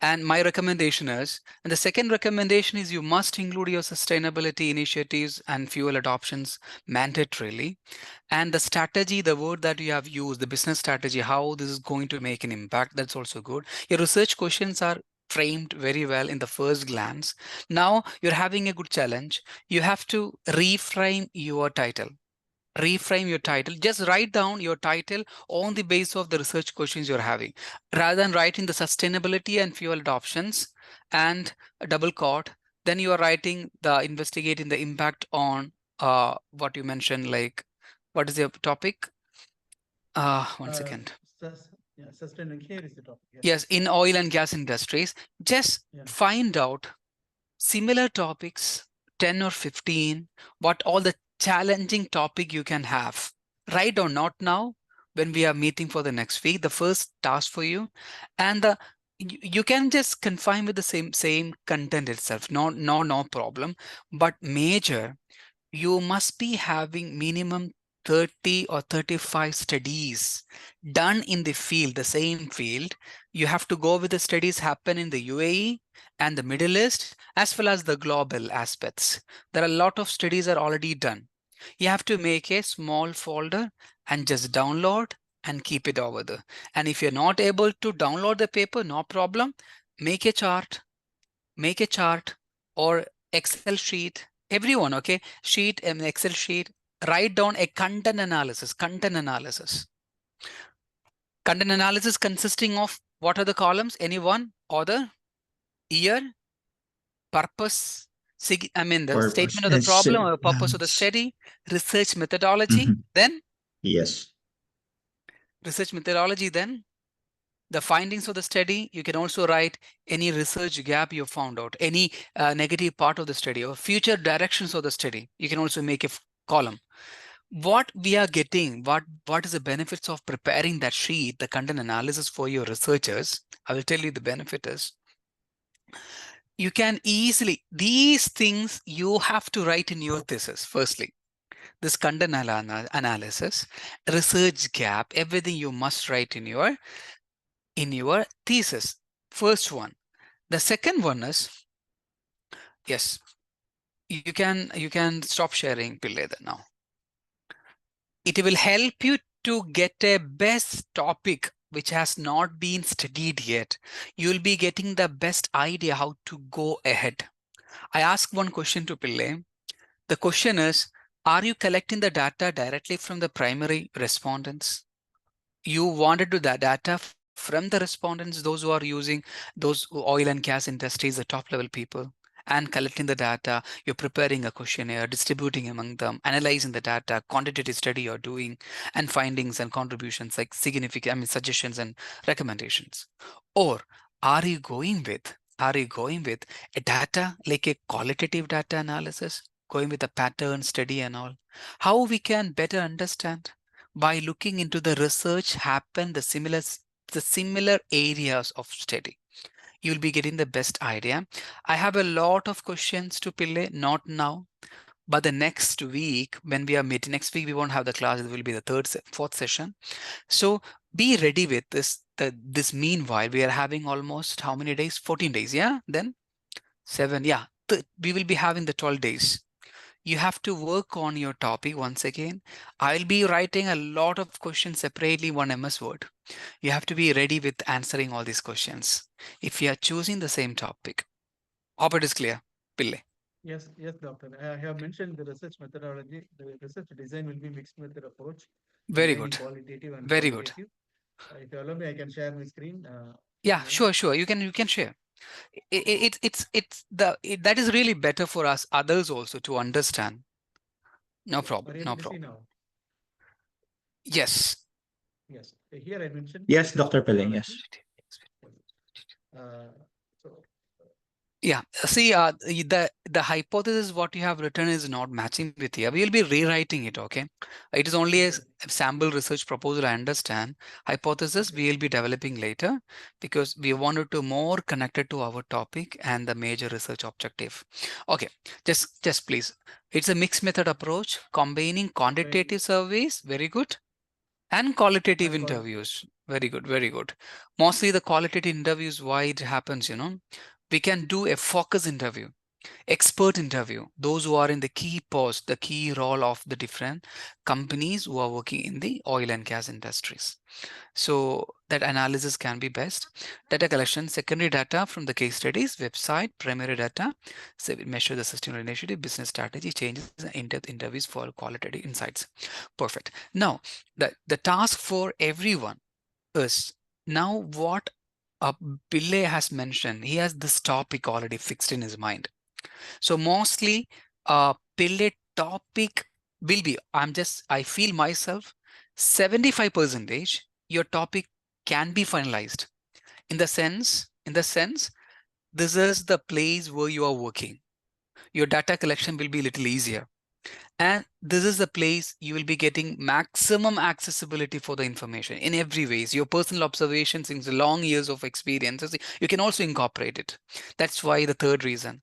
And my recommendation is, and the second recommendation is you must include your sustainability initiatives and fuel adoptions mandatorily. And the strategy, the word that you have used, the business strategy, how this is going to make an impact, that's also good. Your research questions are framed very well in the first glance. Now you're having a good challenge. You have to reframe your title. Reframe your title. Just write down your title on the basis of the research questions you're having. Rather than writing the sustainability and fuel adoptions and a double quote, then you are writing the investigating the impact on what you mentioned, like what is your topic? One second. Sustaining, here is the topic. Yes, in oil and gas industries, just find out similar topics, 10 or 15, what all the challenging topic you can have. Right or not now, when we are meeting for the next week, the first task for you, and you can just confine with the same content itself. No problem. But major, you must be having minimum 30 or 35 studies done in the field, the same field. You have to go with the studies happen in the UAE and the Middle East, as well as the global aspects. There are a lot of studies are already done. You have to make a small folder and just download and keep it over there. And if you're not able to download the paper, no problem. Make a chart or Excel sheet, everyone, okay? Sheet and Excel sheet, write down a content analysis. Content analysis consisting of what are the columns? Anyone? Author, year, purpose, I mean the statement of the problem or purpose of the study, research methodology, then? Yes. Research methodology, then? The findings of the study. You can also write any research gap you found out, any negative part of the study or future directions of the study. You can also make a column. What we are getting, what is the benefits of preparing that sheet, the content analysis for your researchers? I will tell you the benefit is, you can easily, these things you have to write in your thesis. Firstly, this content analysis, research gap, everything you must write in your thesis. First one. The second one is, yes, you can stop sharing Pillai now. It will help you to get a best topic which has not been studied yet. You'll be getting the best idea how to go ahead. I ask one question to Pillai. The question is, are you collecting the data directly from the primary respondents? You wanted to the data from the respondents, those who are using those oil and gas industries, the top level people, and collecting the data. You're preparing a questionnaire, distributing among them, analyzing the data, quantitative study you're doing, and findings and contributions like significant, I mean, suggestions and recommendations. Or are you going with a data like a qualitative data analysis, going with a pattern study and all? How we can better understand? By looking into the research happen, the similar areas of study, you'll be getting the best idea. I have a lot of questions to Pillai, not now, but the next week when we are meeting, next week we won't have the class, it will be the fourth session. So be ready with this meanwhile, we are having almost how many days? 14 days, yeah? Then 7, yeah. We will be having the 12 days. You have to work on your topic once again. I'll be writing a lot of questions separately, one MS Word. You have to be ready with answering all these questions if you are choosing the same topic. Hope it is clear, Pillai. Yes, doctor. I have mentioned the research methodology. The research design will be mixed method approach. Very good. Qualitative and very good. If you allow me, I can share my screen. Yeah, sure. You can share. That is really better for us others also to understand. No problem. No problem. Now? Yes. Yes. Here I mentioned. Yes, Dr. Pillai, yes. Yeah, see, the hypothesis what you have written is not matching with here. We will be rewriting it, okay? It is only a sample research proposal, I understand. Hypothesis we will be developing later because we wanted to more connected to our topic and the major research objective. Okay, just please. It's a mixed method approach, combining quantitative surveys, very good, and qualitative interviews. Very good, very good. Mostly the qualitative interviews, why it happens, we can do a focus interview. Expert interview, those who are in the key post, the key role of the different companies who are working in the oil and gas industries. So that analysis can be best. Data collection, secondary data from the case studies, website, primary data, so we measure the sustainable initiative, business strategy, changes, and in-depth interviews for qualitative insights. Perfect. Now, the task for everyone is now what Pillai has mentioned. He has this topic already fixed in his mind. So mostly Pillai topic will be, I feel myself 75% your topic can be finalized in the sense, this is the place where you are working. Your data collection will be a little easier. And this is the place you will be getting maximum accessibility for the information in every ways. Your personal observations in the long years of experiences, you can also incorporate it. That's why the third reason.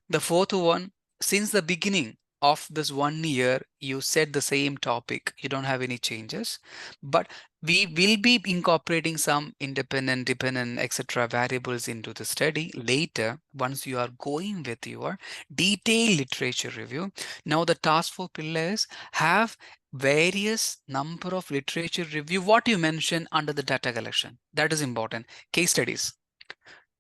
The fourth one, since the beginning of this 1 year, you said the same topic. You don't have any changes, but we will be incorporating some independent, dependent, etc. variables into the study later once you are going with your detailed literature review. Now the task for pillars have various number of literature review, what you mentioned under the data collection. That is important. Case studies.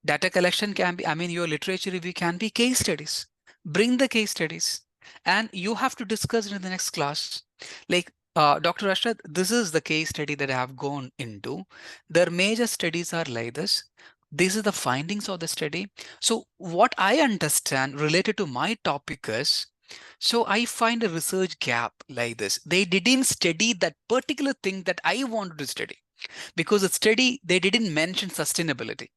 Data collection can be, your literature review can be case studies. Bring the case studies and you have to discuss it in the next class. Like Dr. Rashad, this is the case study that I have gone into. Their major studies are like this. These are the findings of the study. So what I understand related to my topic is, so I find a research gap like this. They didn't study that particular thing that I wanted to study because the study, they didn't mention sustainability.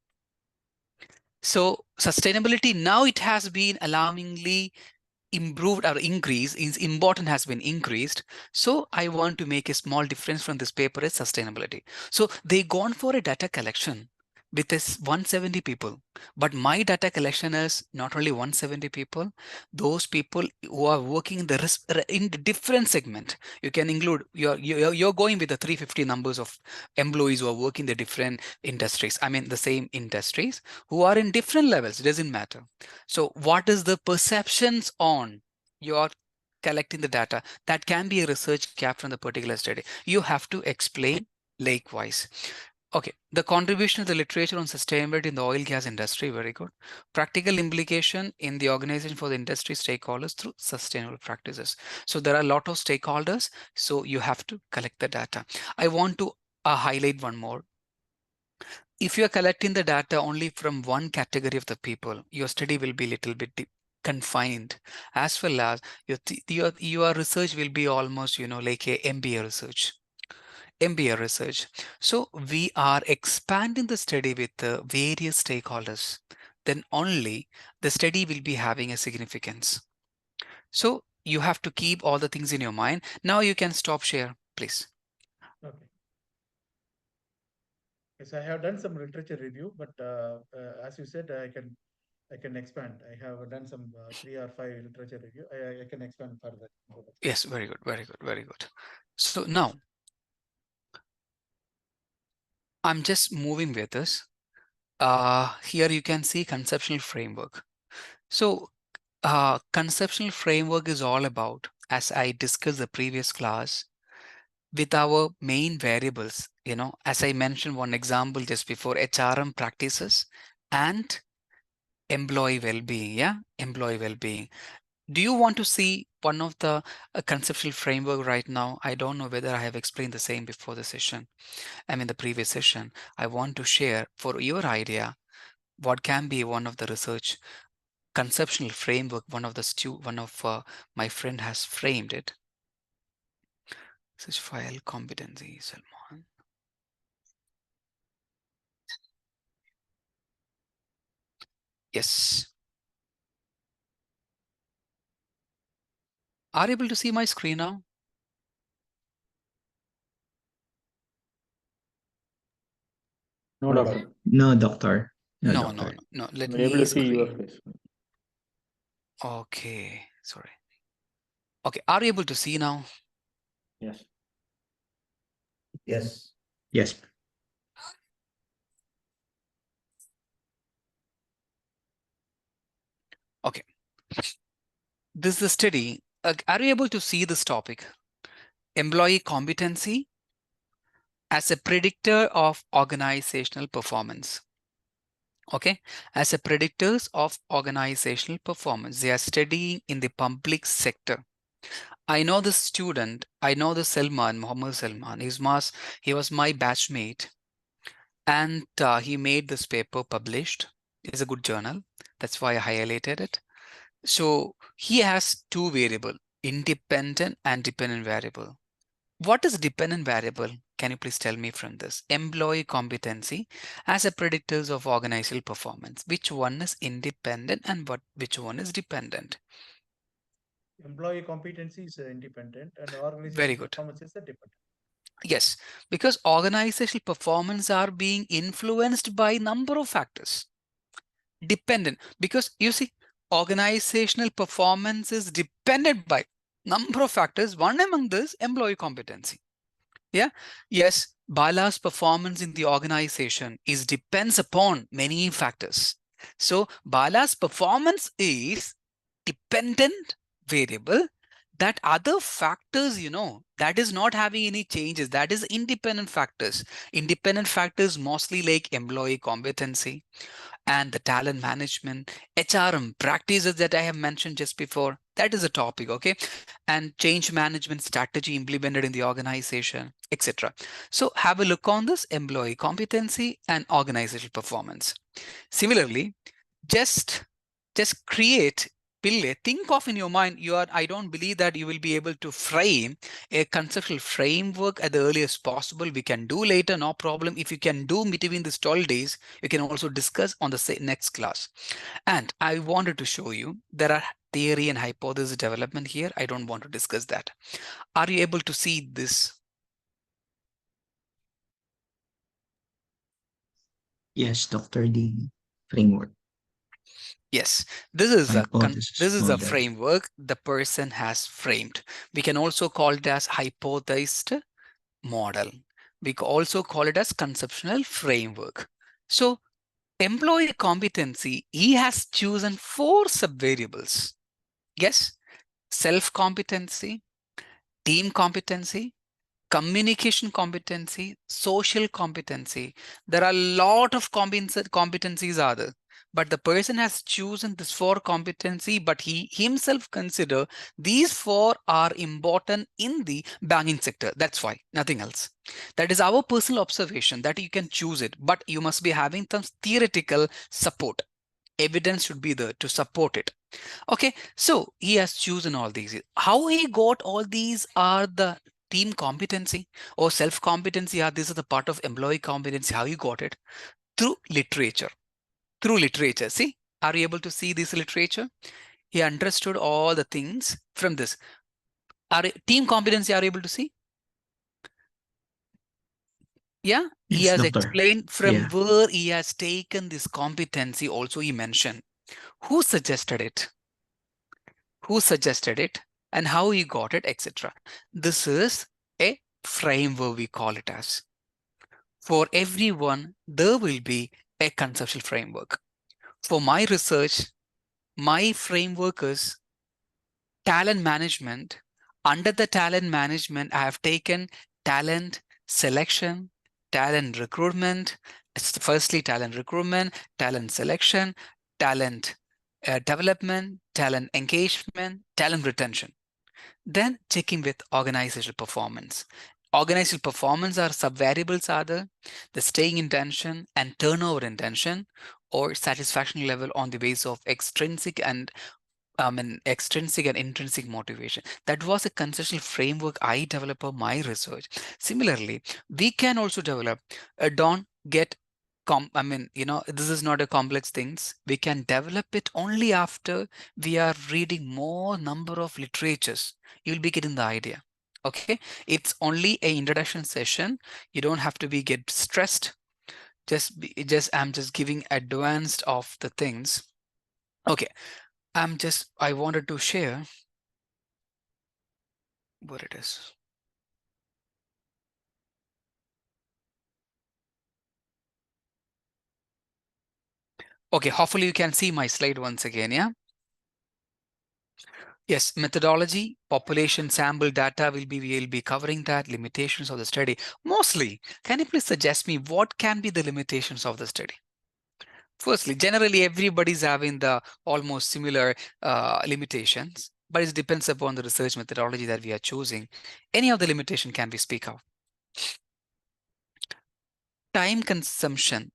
So sustainability now it has been alarmingly improved or increased, its importance has been increased. So I want to make a small difference from this paper is sustainability. So they gone for a data collection with this 170 people, but my data collection is not only 170 people, those people who are working in the different segment. You can include, you're going with the 350 numbers of employees who are working in the different industries, the same industries, who are in different levels, doesn't matter. So what is the perceptions on your collecting the data? That can be a research gap from the particular study. You have to explain likewise. Okay, the contribution of the literature on sustainability in the oil gas industry, very good. Practical implication in the organization for the industry stakeholders through sustainable practices. So there are a lot of stakeholders, so you have to collect the data. I want to highlight one more. If you are collecting the data only from one category of the people, your study will be a little bit confined, as well as your research will be almost, like a MBA research. So we are expanding the study with various stakeholders. Then only the study will be having a significance. So you have to keep all the things in your mind. Now you can stop share, please. Okay. Yes, I have done some literature review, but as you said, I can expand. I have done some 3 or 5 literature review. I can expand further. Yes, very good, very good, very good. So now I'm just moving with this. Here you can see conceptual framework. So conceptual framework is all about, as I discussed the previous class, with our main variables, as I mentioned one example just before, HRM practices and employee well-being. Employee well-being. Do you want to see one of the conceptual framework right now? I don't know whether I have explained the same before the session. The previous session. I want to share for your idea what can be one of the research conceptual framework. One of my friend has framed it. Such file competency, Salman. Yes. Are you able to see my screen now? No, doctor. No, doctor. No. Let We're able me to see your screen. face. Okay, sorry. Okay, are you able to see now? Yes. Yes. Yes. Okay, This is a study. Are you able to see this topic? Employee competency as a predictor of organizational performance. Okay, as a predictors of organizational performance. They are studying in the public sector. I know the student, I know the Salman, Muhammad Salman. He was my batchmate, and he made this paper published. It's a good journal. That's why I highlighted it. So he has two variable, independent and dependent variable. What is dependent variable? Can you please tell me from this? Employee competency as a predictors of organizational performance. Which one is independent and which one is dependent? Employee competency is independent and Very organizational good. performance is dependent. Yes, because organizational performance are being influenced by number of factors. Dependent, because you see, organizational performance is dependent by number of factors. One among this, employee competency. Yeah. Yes, Bala's performance in the organization depends upon many factors. So Bala's performance is dependent variable. That other factors, that is not having any changes. That is independent factors. Independent factors mostly like employee competency and the talent management, HRM practices that I have mentioned just before. That is a topic, okay? And change management strategy implemented in the organization, etc. So have a look on this employee competency and organizational performance. Similarly, just create, think of in your mind, I don't believe that you will be able to frame a conceptual framework at the earliest possible. We can do later, no problem. If you can do between these 12 days, you can also discuss on the next class. And I wanted to show you there are theory and hypothesis development here. I don't want to discuss that. Are you able to see this? Yes, Dr. The framework. Yes, this is Hypothesis a model. framework the person has framed. We can also call it as hypothesized model. We can also call it as conceptual framework. So employee competency, he has chosen 4 subvariables. Yes, self-competency, team competency, communication competency, social competency. There are a lot of competencies are there, but the person has chosen this 4 competency, but he himself consider these 4 are important in the banking sector. That's why, nothing else. That is our personal observation that you can choose it, but you must be having some theoretical support. Evidence should be there to support it. Okay, so he has chosen all these. How he got all these are the team competency or self-competency, are this is the part of employee competency. How you got it? Through literature. Through literature. See, are you able to see this literature? He understood all the things from this. Team competency, are you able to see? Yeah, Yes, he has doctor. explained from where he has taken this competency. Also, he mentioned who suggested it, and how he got it, etc. This is a framework, we call it as. For everyone, there will be a conceptual framework. For my research, my framework is talent management. Under the talent management, I have taken talent selection, talent recruitment. Firstly, talent recruitment, talent selection, talent development, talent engagement, talent retention. Then checking with organizational performance. Organizational performance are subvariables are the staying intention and turnover intention or satisfaction level on the basis of extrinsic and intrinsic motivation. That was a conceptual framework I developed for my research. Similarly, we can also develop don't get this is not a complex things. We can develop it only after we are reading more number of literatures. You'll be getting the idea. Okay, it's only a introduction session. You don't have to get stressed. I'm just giving advanced of the things. Okay, I wanted to share what it is. Okay, hopefully you can see my slide once again, yeah? Yes, methodology, population sample data we'll be covering that, limitations of the study. Mostly, can you please suggest me what can be the limitations of the study? Firstly, generally everybody's having the almost similar limitations, but it depends upon the research methodology that we are choosing. Any of the limitation can we speak of? Time consumption,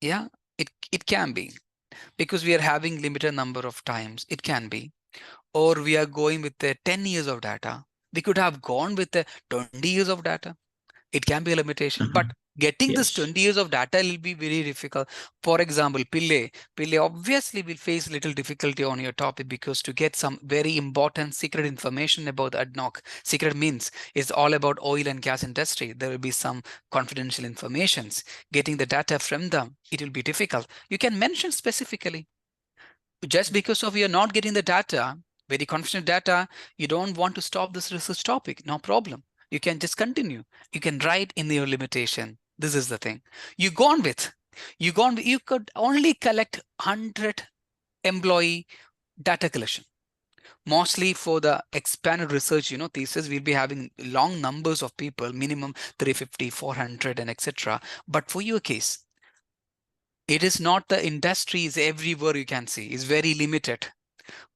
yeah, it can be because we are having limited number of times. It can be, or we are going with the 10 years of data. We could have gone with the 20 years of data. It can be a limitation, but getting this Yes. 20 years of data will be very difficult. For example, Pille obviously will face little difficulty on your topic because to get some very important secret information about ADNOC, secret means is all about oil and gas industry. There will be some confidential informations. Getting the data from them, it will be difficult. You can mention specifically. Just because of you're not getting the data, very confidential data, you don't want to stop this research topic, no problem. You can just continue. You can write in your limitation. This is the thing. You could only collect 100 employee data collection. Mostly for the expanded research, thesis, we'll be having long numbers of people, minimum 350, 400, and etc. But for your case, it is not the industry is everywhere you can see, is very limited.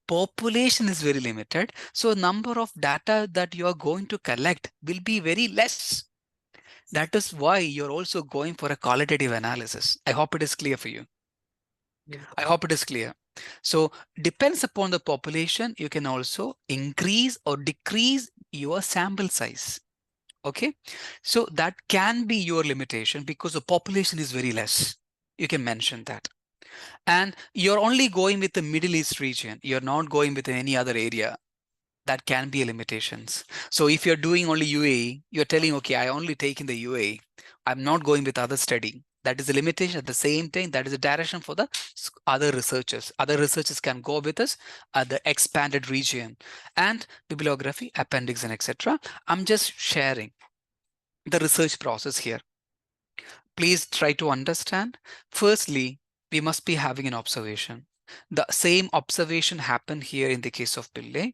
Population is very limited. So number of data that you are going to collect will be very less. That is why you're also going for a qualitative analysis. I hope it is clear for you. Yes. I hope it is clear. So depends upon the population, you can also increase or decrease your sample size. Okay, so that can be your limitation because the population is very less. You can mention that. And you're only going with the Middle East region. You're not going with any other area. That can be limitations. So if you're doing only UAE, you're telling, okay, I only take in the UAE. I'm not going with other study. That is a limitation. At the same time, that is a direction for the other researchers. Other researchers can go with us at the expanded region and bibliography, appendix, and etc. I'm just sharing the research process here. Please try to understand. Firstly, we must be having an observation. The same observation happened here in the case of Pillai.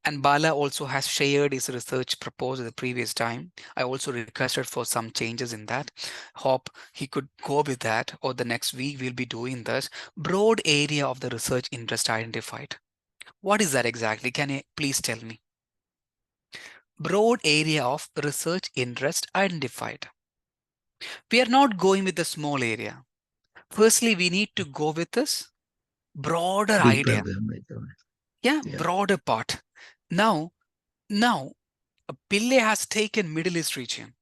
And Bala also has shared his research proposal the previous time. I also requested for some changes in that. Hope he could go with that, or the next week we'll be doing this. Broad area of the research interest identified. What is that exactly? Can you please tell me? Broad area of research interest identified. We are not going with the small area. Firstly, we need to go with this broader Big idea. problem right there. Yeah, Yeah. broader part. Now, Pillai has taken Middle East region.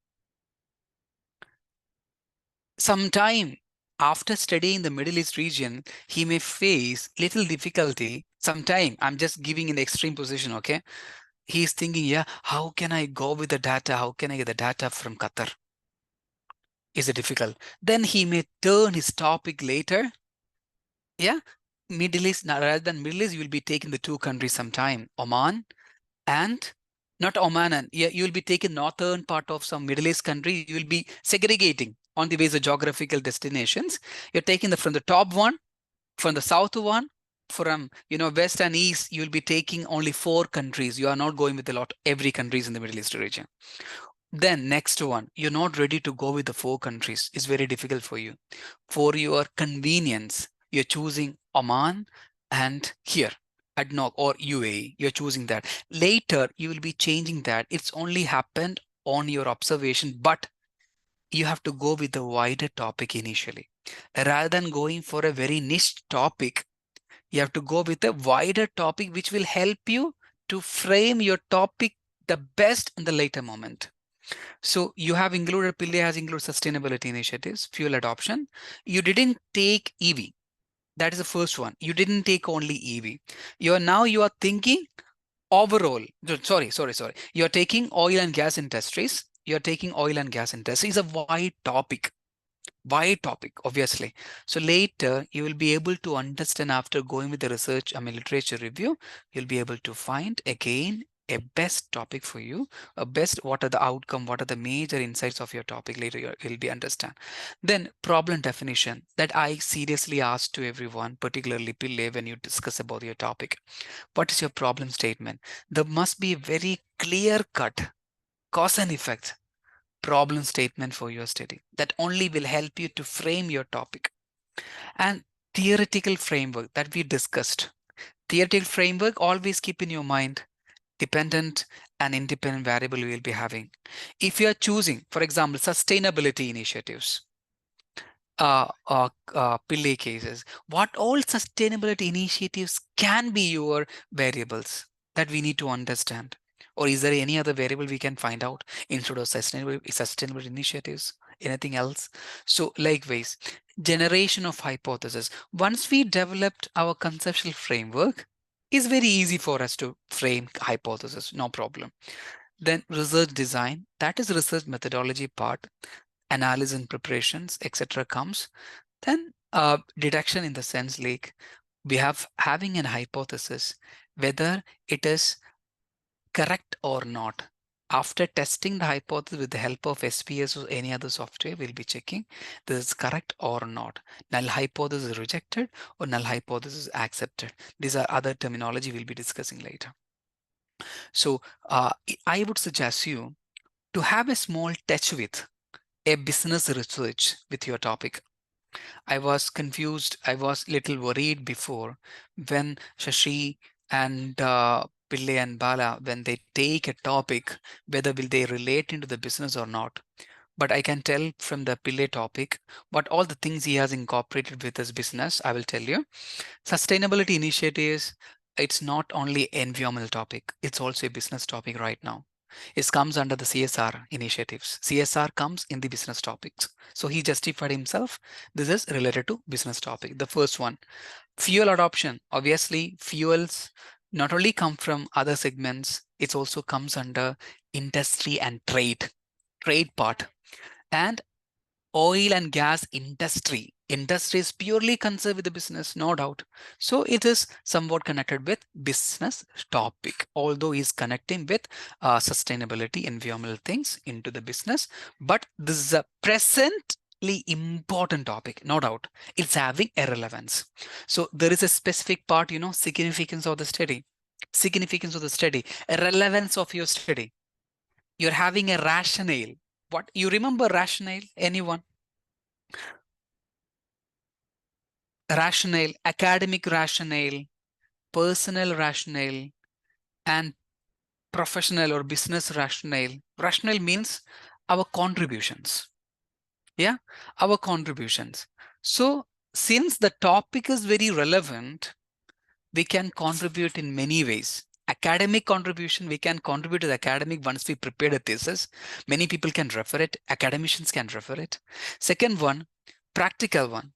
Sometime after studying the Middle East region, he may face little difficulty. Sometime, I'm just giving in the extreme position, okay? He's thinking, yeah, how can I go with the data? How can I get the data from Qatar? Is it difficult? Then he may turn his topic later. Yeah, Middle East, rather than Middle East, you will be taking the two countries sometime, Oman and not Oman, and yeah, you will be taking northern part of some Middle East country. You will be segregating on the basis of geographical destinations. You're taking from the top one, from the south one, from west and east. You will be taking only 4 countries. You are not going with a lot every countries in the Middle East region. Then next one, you're not ready to go with the 4 countries. It's very difficult for you. For your convenience, you're choosing Oman and here. ADNOC or UAE, you're choosing that. Later, you will be changing that. It's only happened on your observation, but you have to go with the wider topic initially. Rather than going for a very niche topic, you have to go with a wider topic, which will help you to frame your topic the best in the later moment. So you have included, Pillai has included sustainability initiatives, fuel adoption. You didn't take EV. That is the first one. You didn't take only EV. You are thinking overall. Sorry. You're taking oil and gas industries. You're taking oil and gas industry is a wide topic, obviously. So later you will be able to understand after going with the research, literature review, you'll be able to find again a best topic for you, a best what are the outcome, what are the major insights of your topic. Later you'll be understand. Then problem definition that I seriously ask to everyone, particularly Pille, when you discuss about your topic. What is your problem statement? There must be a very clear cut cause and effect problem statement for your study that only will help you to frame your topic. And theoretical framework that we discussed. Theoretical framework, always keep in your mind dependent and independent variable we will be having. If you are choosing, for example, sustainability initiatives, Pillay cases, what all sustainability initiatives can be your variables that we need to understand? Or is there any other variable we can find out instead of sustainable initiatives? Anything else? So likewise, generation of hypothesis. Once we developed our conceptual framework, it's very easy for us to frame hypothesis, no problem. Then research design, that is research methodology part, analysis and preparations, etc. comes. Then deduction in the sense like we have having an hypothesis, whether it is correct or not. After testing the hypothesis with the help of SPS or any other software, we'll be checking this is correct or not. Null hypothesis is rejected or null hypothesis is accepted. These are other terminology we'll be discussing later. So I would suggest you to have a small touch with a business research with your topic. I was confused. I was little worried before when Shashi and Pillai and Bala, when they take a topic, whether will they relate into the business or not. But I can tell from the Pillai topic, what all the things he has incorporated with his business, I will tell you. Sustainability initiatives, it's not only environmental topic, it's also a business topic right now. It comes under the CSR initiatives. CSR comes in the business topics. So he justified himself. This is related to business topic. The first one, fuel adoption. Obviously, fuels not only come from other segments, it also comes under industry and trade part. And oil and gas industry. Industry is purely concerned with the business, no doubt. So it is somewhat connected with business topic, although is connecting with sustainability, environmental things into the business. But this is a presently important topic, no doubt. It's having a relevance. So there is a specific part, significance of the study, relevance of your study. You're having a rationale. What you remember rationale? Anyone? Rationale, academic rationale, personal rationale, and professional or business rationale. Rationale means our contributions. Yeah, our contributions. So since the topic is very relevant, we can contribute in many ways. Academic contribution, we can contribute to the academic once we prepare a thesis. Many people can refer it. Academicians can refer it. Second one, practical one.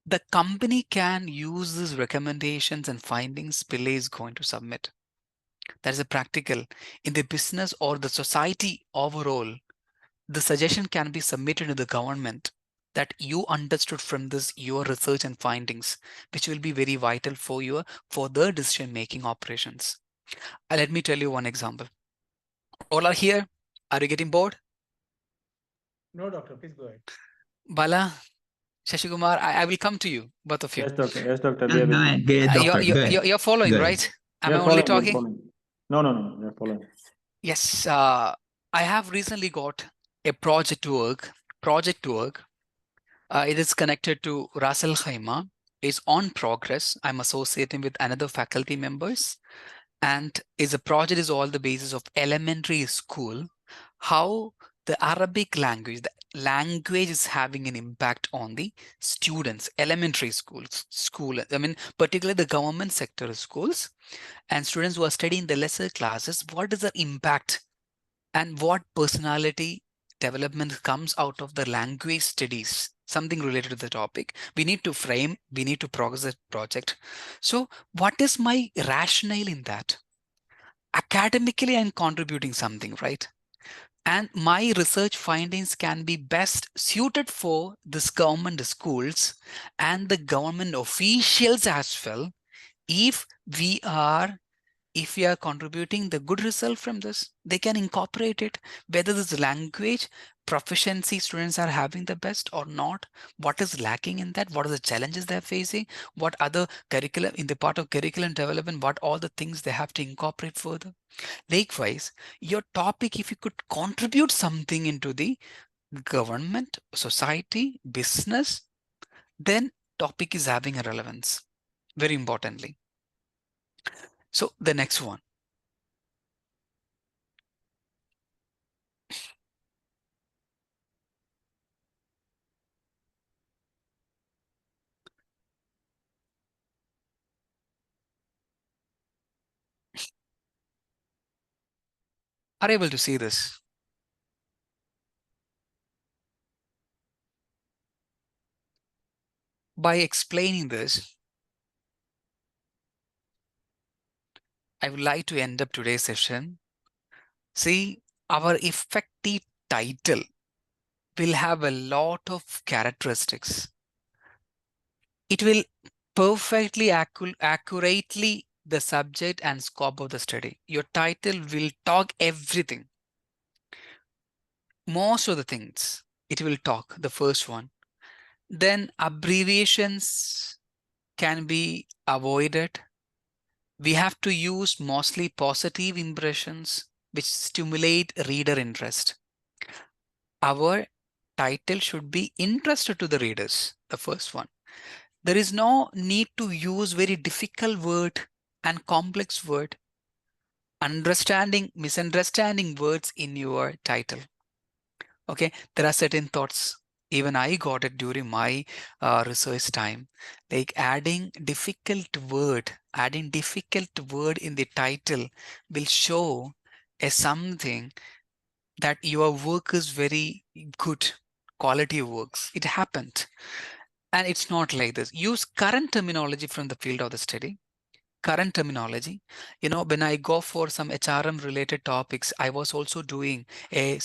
The company can use these recommendations and findings Pillai is going to submit. That is a practical. In the business or the society overall, the suggestion can be submitted to the government that you understood from this your research and findings, which will be very vital for your further decision-making operations. Let me tell you one example. All are here. Are you getting bored? No, doctor, please go ahead. Bala, Shashikumar, I will come to you, both of you. Yes, doctor. Yes, doctor. Go ahead, go ahead, doctor. Go ahead. You're following, Good. right? Am We I are only following, we are talking? following. No, we are following. Yes, I have recently got a project work. It is connected to Ras Al Khaimah. It's on progress. I'm associating with another faculty members, and a project is all the basis of elementary school. How the Arabic language, is having an impact on the students, elementary schools, particularly the government sector schools, and students who are studying the lesser classes. What is the impact and what personality development comes out of the language studies? Something related to the topic. We need to frame, we need to progress the project. So what is my rationale in that? Academically, I'm contributing something, right? And my research findings can be best suited for this government schools and the government officials as well, if we are if we are contributing the good result from this, they can incorporate it, whether this language proficiency students are having the best or not, what is lacking in that, what are the challenges they're facing, what other curriculum in the part of curriculum development, what all the things they have to incorporate further. Likewise, your topic, if you could contribute something into the government, society, business, then topic is having a relevance, very importantly. So the next one. Are able to see this? By explaining this, I would like to end up today's session. See, our effective title will have a lot of characteristics. It will perfectly accurately the subject and scope of the study. Your title will talk everything. Most of the things it will talk, the first one. Then abbreviations can be avoided. We have to use mostly positive impressions which stimulate reader interest. Our title should be interested to the readers, the first one. There is no need to use very difficult word and complex word, misunderstanding words in your title. Okay, there are certain thoughts. Even I got it during my research time, like adding difficult word in the title will show as something that your work is very good, quality works. It happened. And it's not like this. Use current terminology from the field of the study. Current terminology. You know, when I go for some HRM related topics, I was also doing a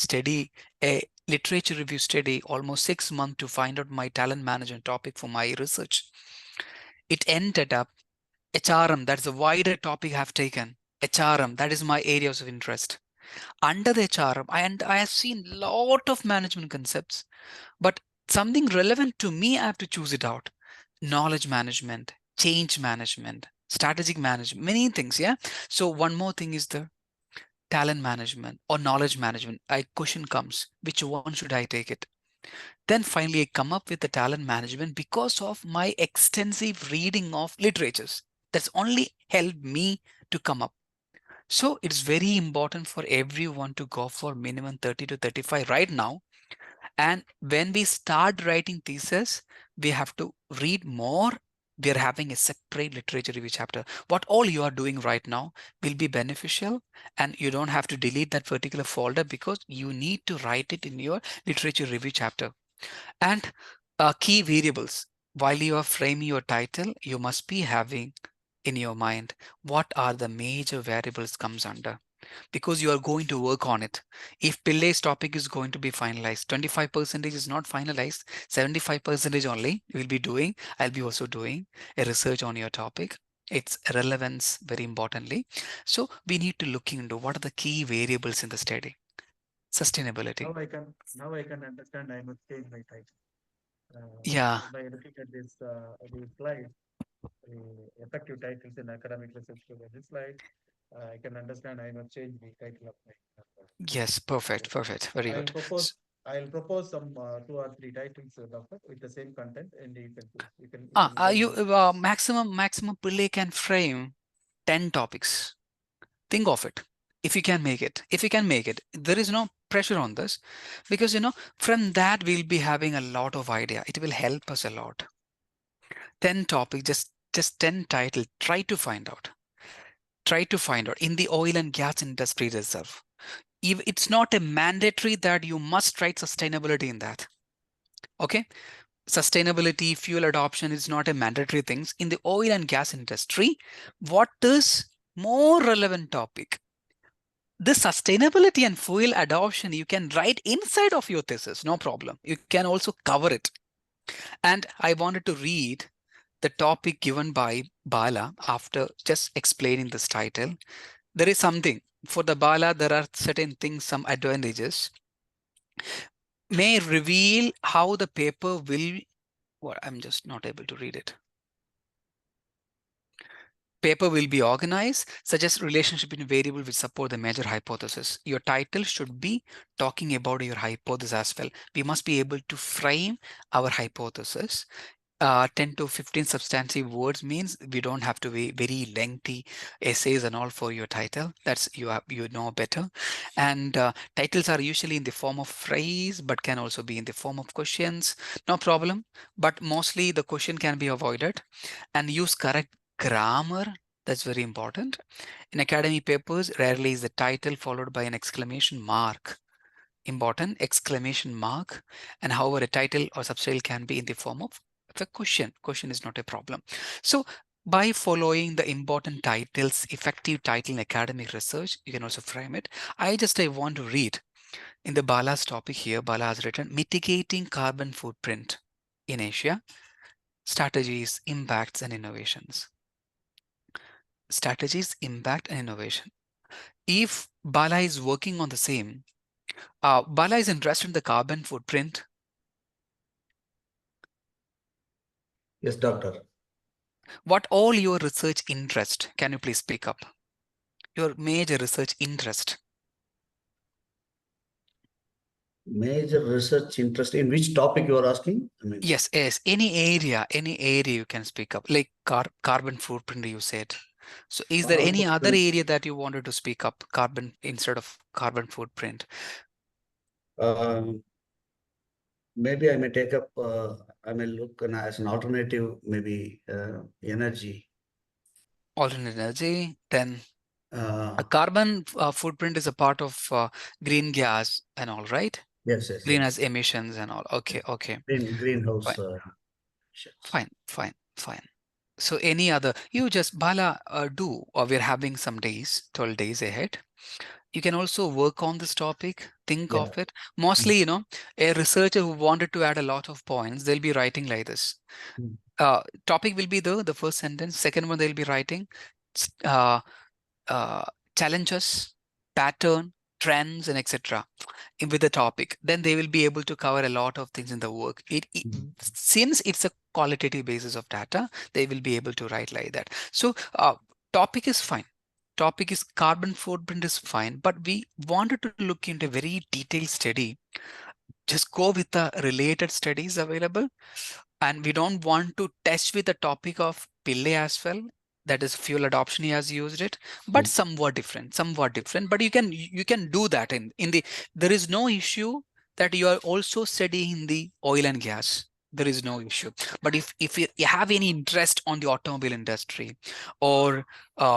literature review study, almost 6 months to find out my talent management topic for my research. It ended up HRM, that's a wider topic I've taken. HRM, that is my areas of interest. Under the HRM, I have seen a lot of management concepts, but something relevant to me, I have to choose it out. Knowledge management, change management, strategic management, many things, yeah? So one more thing is the talent management or knowledge management. Question comes, which one should I take it? Then finally, I come up with the talent management because of my extensive reading of literatures. That's only helped me to come up. So it's very important for everyone to go for minimum 30 to 35 right now. And when we start writing thesis, we have to read more. We are having a separate literature review chapter. What all you are doing right now will be beneficial, and you don't have to delete that particular folder because you need to write it in your literature review chapter. And key variables. While you are framing your title, you must be having in your mind what are the major variables comes under, because you are going to work on it. If Pillay's topic is going to be finalized, 25% is not finalized, 75% only will be doing. I'll be also doing a research on your topic. Its relevance very importantly. So we need to look into what are the key variables in the study. Sustainability. Now I can understand. I must change my title. Yeah. By looking at this slide, effective titles in academic research program. This slide, I can understand. I must change the title of my. Yes, perfect, very I'll good. propose. I'll propose some 2 or 3 titles, doctor, with the same content, and you can choose. Maximum Pillay can frame 10 topics. Think of it. If you can make it, there is no pressure on this, because from that we'll be having a lot of idea. It will help us a lot. 10 topics, just 10 title. Try to find out in the oil and gas industry itself. It's not a mandatory that you must write sustainability in that. Okay, sustainability, fuel adoption is not a mandatory thing in the oil and gas industry. What is more relevant topic? The sustainability and fuel adoption you can write inside of your thesis, no problem. You can also cover it. And I wanted to read the topic given by Bala after just explaining this title. There is something for the Bala, there are certain things, some advantages may reveal how the paper will, what I'm just not able to read it. Paper will be organized, such as relationship between variables which support the major hypothesis. Your title should be talking about your hypothesis as well. We must be able to frame our hypothesis. 10 to 15 substantive words means we don't have to be very lengthy essays and all for your title. That's you know better. And titles are usually in the form of phrase, but can also be in the form of questions. No problem. But mostly the question can be avoided, and use correct grammar. That's very important. In academic papers, rarely is the title followed by an exclamation mark. Important exclamation mark. And however, a title or subtitle can be in the form of a question. Question is not a problem. So by following the important titles, effective title in academic research, you can also frame it. I want to read in the Bala's topic here. Bala has written mitigating carbon footprint in Asia, strategies, impacts, and innovations. Strategies, impact, and innovation. If Bala is working on the same, Bala is interested in the carbon footprint. Yes, doctor. What all your research interest? Can you please speak up? Your major research interest. Major research interest in which topic you are asking? I mean, Yes, any area you can speak up, like carbon footprint you said. So is there carbon any other footprint. area that you wanted to speak up, carbon instead of carbon footprint? Maybe I may take up, I may look as an alternative, maybe energy. Alternate energy, then Uh, a carbon footprint is a part of green gas and all, right? yes, yes, Greenhouse yes. emissions and all. Okay, okay. Greenhouse. Fine, fine. So any other, you just Bala do, or we're having some days, 12 days ahead. You can also work on this topic, think Yeah. of it. Mostly, you know, a researcher who wanted to add a lot of points, they'll be writing like this. Topic will be the first sentence. Second one, they'll be writing uh, challenges, pattern, trends, and etc. with the topic. Then they will be able to cover a lot of things in the work. Since it's a qualitative basis of data, they will be able to write like that. So topic is fine. Topic is carbon footprint is fine, but we wanted to look into a very detailed study. Just go with the related studies available. And we don't want to test with the topic of Pillai as well. That is fuel adoption, he has used it, but somewhat different, but you can do that in the, there is no issue that you are also studying the oil and gas. There is no issue. But if you have any interest on the automobile industry or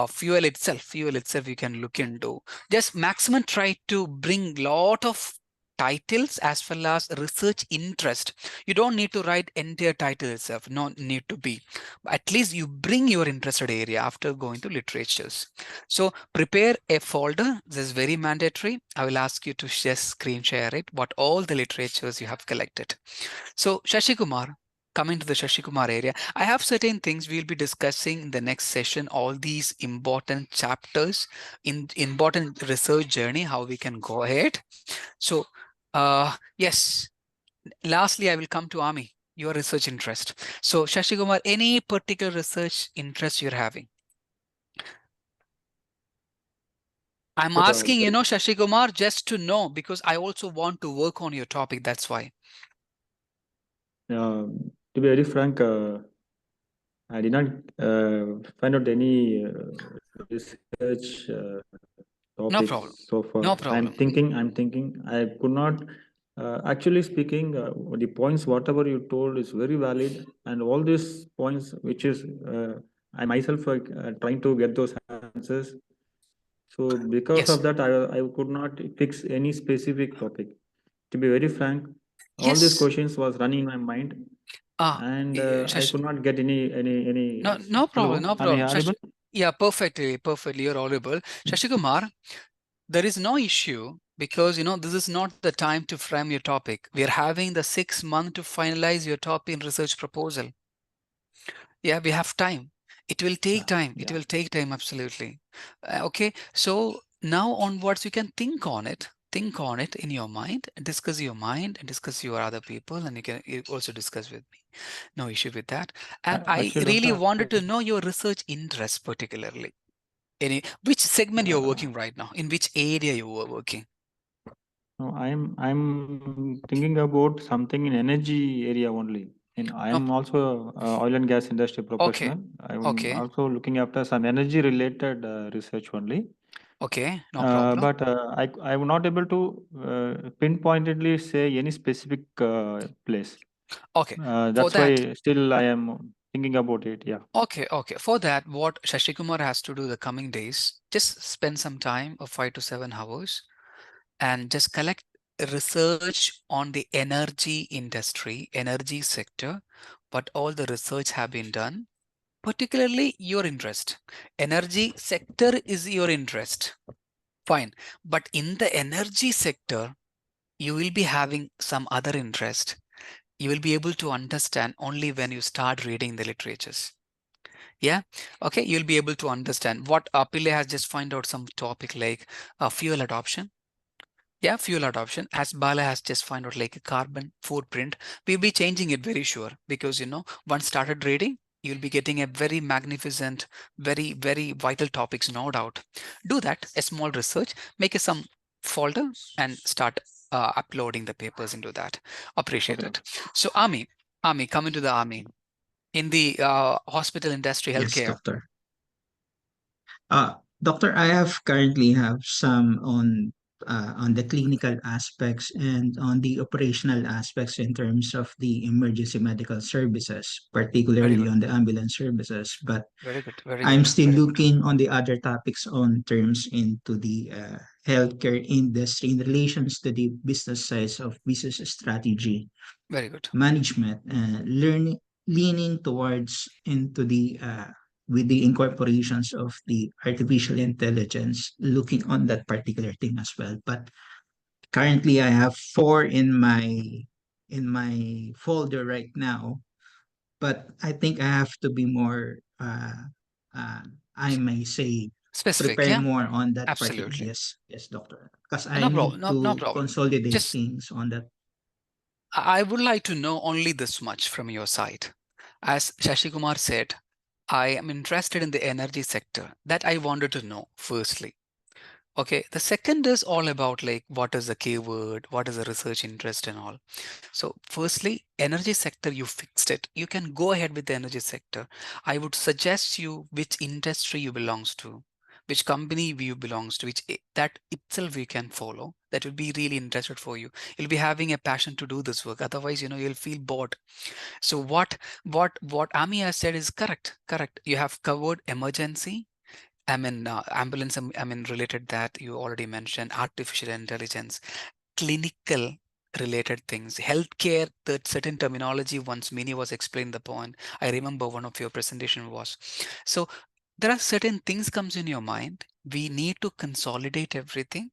fuel itself, you can look into. Just maximum try to bring lot of titles as well as research interest. You don't need to write entire title itself, no need to be. At least you bring your interested area after going to literatures. So prepare a folder. This is very mandatory. I will ask you to just screen share it, what all the literatures you have collected. So Shashi Kumar, coming to the Shashi Kumar area, I have certain things we'll be discussing in the next session, all these important chapters in important research journey, how we can go ahead. So yes, lastly, I will come to Ami, your research interest. So Shashi Kumar, any particular research interest you're having? I'm asking, you know, Shashi Kumar, just to know, because I also want to work on your topic. That's why. To be very frank, I did not find out any research No topics problem. so far. No problem. I'm thinking. I could not. Actually speaking, the points, whatever you told is very valid. And all these points, which is, I myself trying to get those answers. So because Yes. of that, I could not fix any specific topic. To be very frank, all these Yes. questions was running in my mind. And I could not get any. No problem. Hello, No am I problem. audible? Yeah, perfectly. You're audible. Shashi Kumar, there is no issue because, you know, this is not the time to frame your topic. We are having the 6 months to finalize your topic in research proposal. Yeah, we have time. It will take time. It Yeah. will take time, absolutely. Okay, so now onwards, you can think on it. Think on it in your mind, discuss your mind, and discuss your other people, and you also discuss with me. No issue with that. And I Actually, really doctor, wanted to know your research interest particularly. Which segment you're working right now? In which area you were working? no, I'm thinking about something in energy area only. And I No. am also oil and gas industry Okay. professional. I'm Okay. also looking after some energy related research only. Okay. No problem. But I'm not able to pinpointedly say any specific place. Okay. For That's that, why still I am thinking about it. Yeah. okay. For that, what Shashi Kumar has to do the coming days, just spend some time of 5 to 7 hours and just collect research on the energy industry, energy sector, what all the research have been done, particularly your interest. Energy sector is your interest. Fine. But in the energy sector, you will be having some other interest. You will be able to understand only when you start reading the literatures. Yeah. Okay. You'll be able to understand what Pillai has just find out some topic like fuel adoption. Yeah, fuel adoption. As Bala has just found out like a carbon footprint, we'll be changing it very sure because once started reading, you'll be getting a very magnificent, very, very vital topics, no doubt. Do that, a small research, make some folder and start uploading the papers into that. Appreciate Okay. it. So Army, coming to the Army in the hospital industry, Yes, healthcare. doctor. Doctor, I have currently have some on the clinical aspects and on the operational aspects in terms of the emergency medical services, Very particularly good, on the ambulance services. But very good, very I'm good, still very good. looking on the other topics on terms into the healthcare industry in relations to the business sides of business strategy Very good. management, leaning towards into the with the incorporations of the artificial intelligence, looking on that particular thing as well. But currently, I have four in my folder right now. But I think I have to be more, uh, I may say, Specific, prepare yeah, more on that particular. absolutely. Yes, yes, doctor. Because I No problem, need no to problem. consolidate Just things on that. I would like to know only this much from your side. As Shashi Kumar said, I am interested in the energy sector. That I wanted to know firstly. Okay, the second is all about like what is the keyword, what is the research interest and all. So firstly, energy sector, you fixed it. You can go ahead with the energy sector. I would suggest you which industry you belongs to, which company you belongs to, that itself you can follow. That will be really interested for you. You'll be having a passion to do this work. Otherwise, you'll feel bored. So what Ami has said is correct. Correct. You have covered emergency. Ambulance. Related that you already mentioned artificial intelligence, clinical related things, healthcare, that certain terminology once Mini was explained the point. I remember one of your presentation was. So there are certain things comes in your mind. We need to consolidate everything.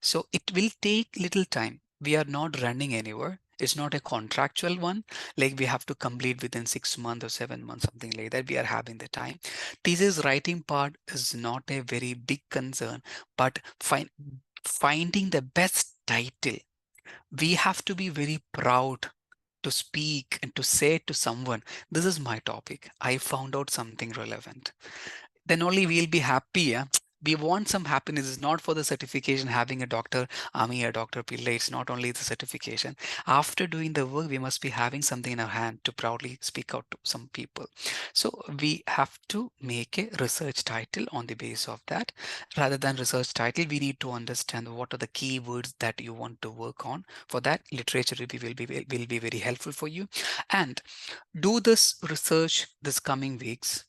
So it will take little time. We are not running anywhere. It's not a contractual one, like we have to complete within 6 months or 7 months, something like that. We are having the time. Thesis writing part is not a very big concern, but finding the best title, we have to be very proud to speak and to say to someone, this is my topic. I found out something relevant. Then only we'll be happy. Yeah? We want some happiness. It's not for the certification, having a doctor, Ami, a doctor Pillai. It's not only the certification. After doing the work, we must be having something in our hand to proudly speak out to some people. So we have to make a research title on the basis of that. Rather than research title, we need to understand what are the keywords that you want to work on. For that, literature review will be very helpful for you. And do this research this coming weeks,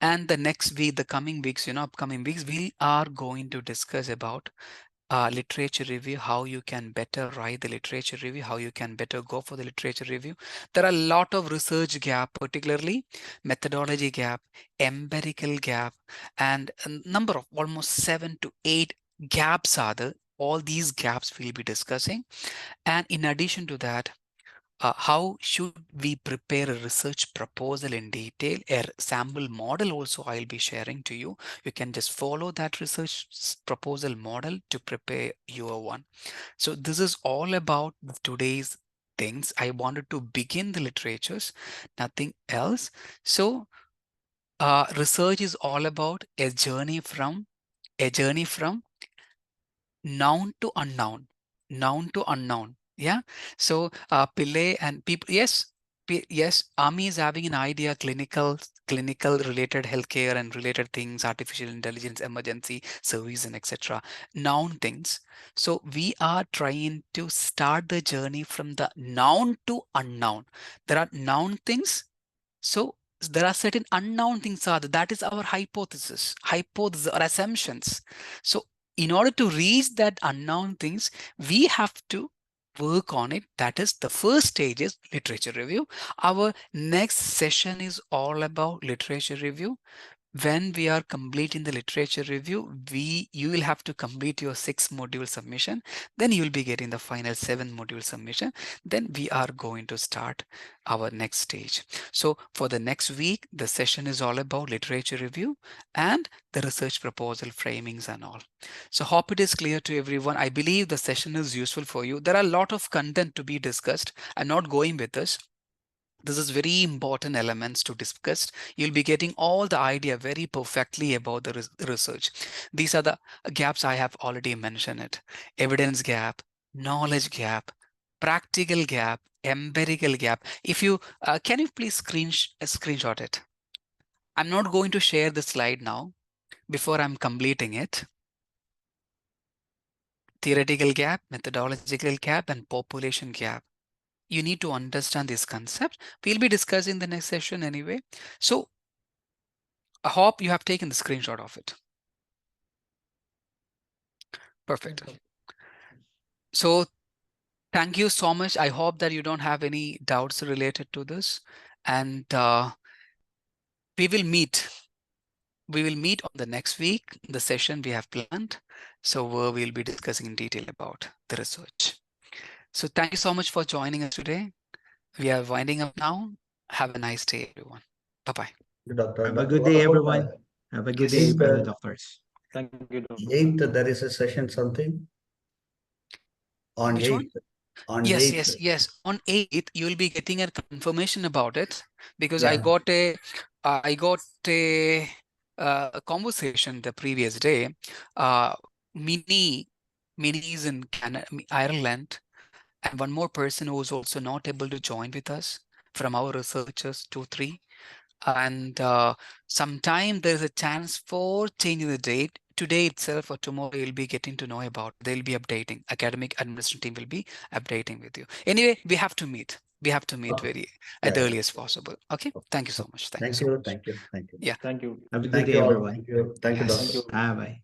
and the next week, the coming weeks, upcoming weeks, we are going to discuss about literature review, how you can better write the literature review, how you can better go for the literature review. There are a lot of research gap, particularly methodology gap, empirical gap, and a number of almost 7 to 8 gaps are there. All these gaps we'll be discussing. And in addition to that, how should we prepare a research proposal in detail. A sample model also I'll be sharing to you. You can just follow that research proposal model to prepare your one. So this is all about today's things. I wanted to begin the literatures, nothing else. So research is all about a journey from noun to unknown, noun to unknown. Yeah. So Pillay and people, yes, yes, Army is having an idea, clinical related healthcare and related things, artificial intelligence, emergency service, and etc. Noun things. So we are trying to start the journey from the noun to unknown. There are noun things. So there are certain unknown things are there. That is our hypothesis or assumptions. So in order to reach that unknown things, we have to work on it. That is the first stage is literature review. Our next session is all about literature review. When we are completing the literature review, you will have to complete your 6-module submission. Then you will be getting the final 7-module submission. Then we are going to start our next stage. So for the next week, the session is all about literature review and the research proposal framings and all. So hope it is clear to everyone. I believe the session is useful for you. There are a lot of content to be discussed. I'm not going with this. This is very important elements to discuss. You'll be getting all the idea very perfectly about the research. These are the gaps I have already mentioned it. Evidence gap, knowledge gap, practical gap, empirical gap. If you, can you please screenshot it? I'm not going to share the slide now before I'm completing it. Theoretical gap, methodological gap, and population gap. You need to understand this concept. We'll be discussing the next session anyway. So I hope you have taken the screenshot of it. Perfect. So thank you so much. I hope that you don't have any doubts related to this. And we will meet. We will meet on the next week, the session we have planned. So we'll be discussing in detail about the research. So thank you so much for joining us today. We are winding up now. Have a nice day, everyone. Bye-bye. Doctor. Have a Doctor, good what day, about everyone. Have a good day, Yes. fellow doctors. Thank you, Doctor. 8th, there is a session something? On Which one? 8th. On Yes, 8th. yes. On 8th, you will be getting a confirmation about it because Yeah. I got a conversation the previous day. Minnie is in Canada, Ireland, and one more person who was also not able to join with us from our researchers, 2-3. And sometime there's a chance for changing the date. Today itself or tomorrow you'll be getting to know about. They'll be updating. Academic administration team will be updating with you. Anyway, we have to meet. We have to meet Okay. very at the Yeah. earliest possible. Okay. Thank you so much. Thank you Thank so you. much. Thank you. Thank you. Yeah. Thank you. Have a good Thank day, you all. everyone. Thank you. Thank you, Yes. Doctor. Thank you. Bye-bye.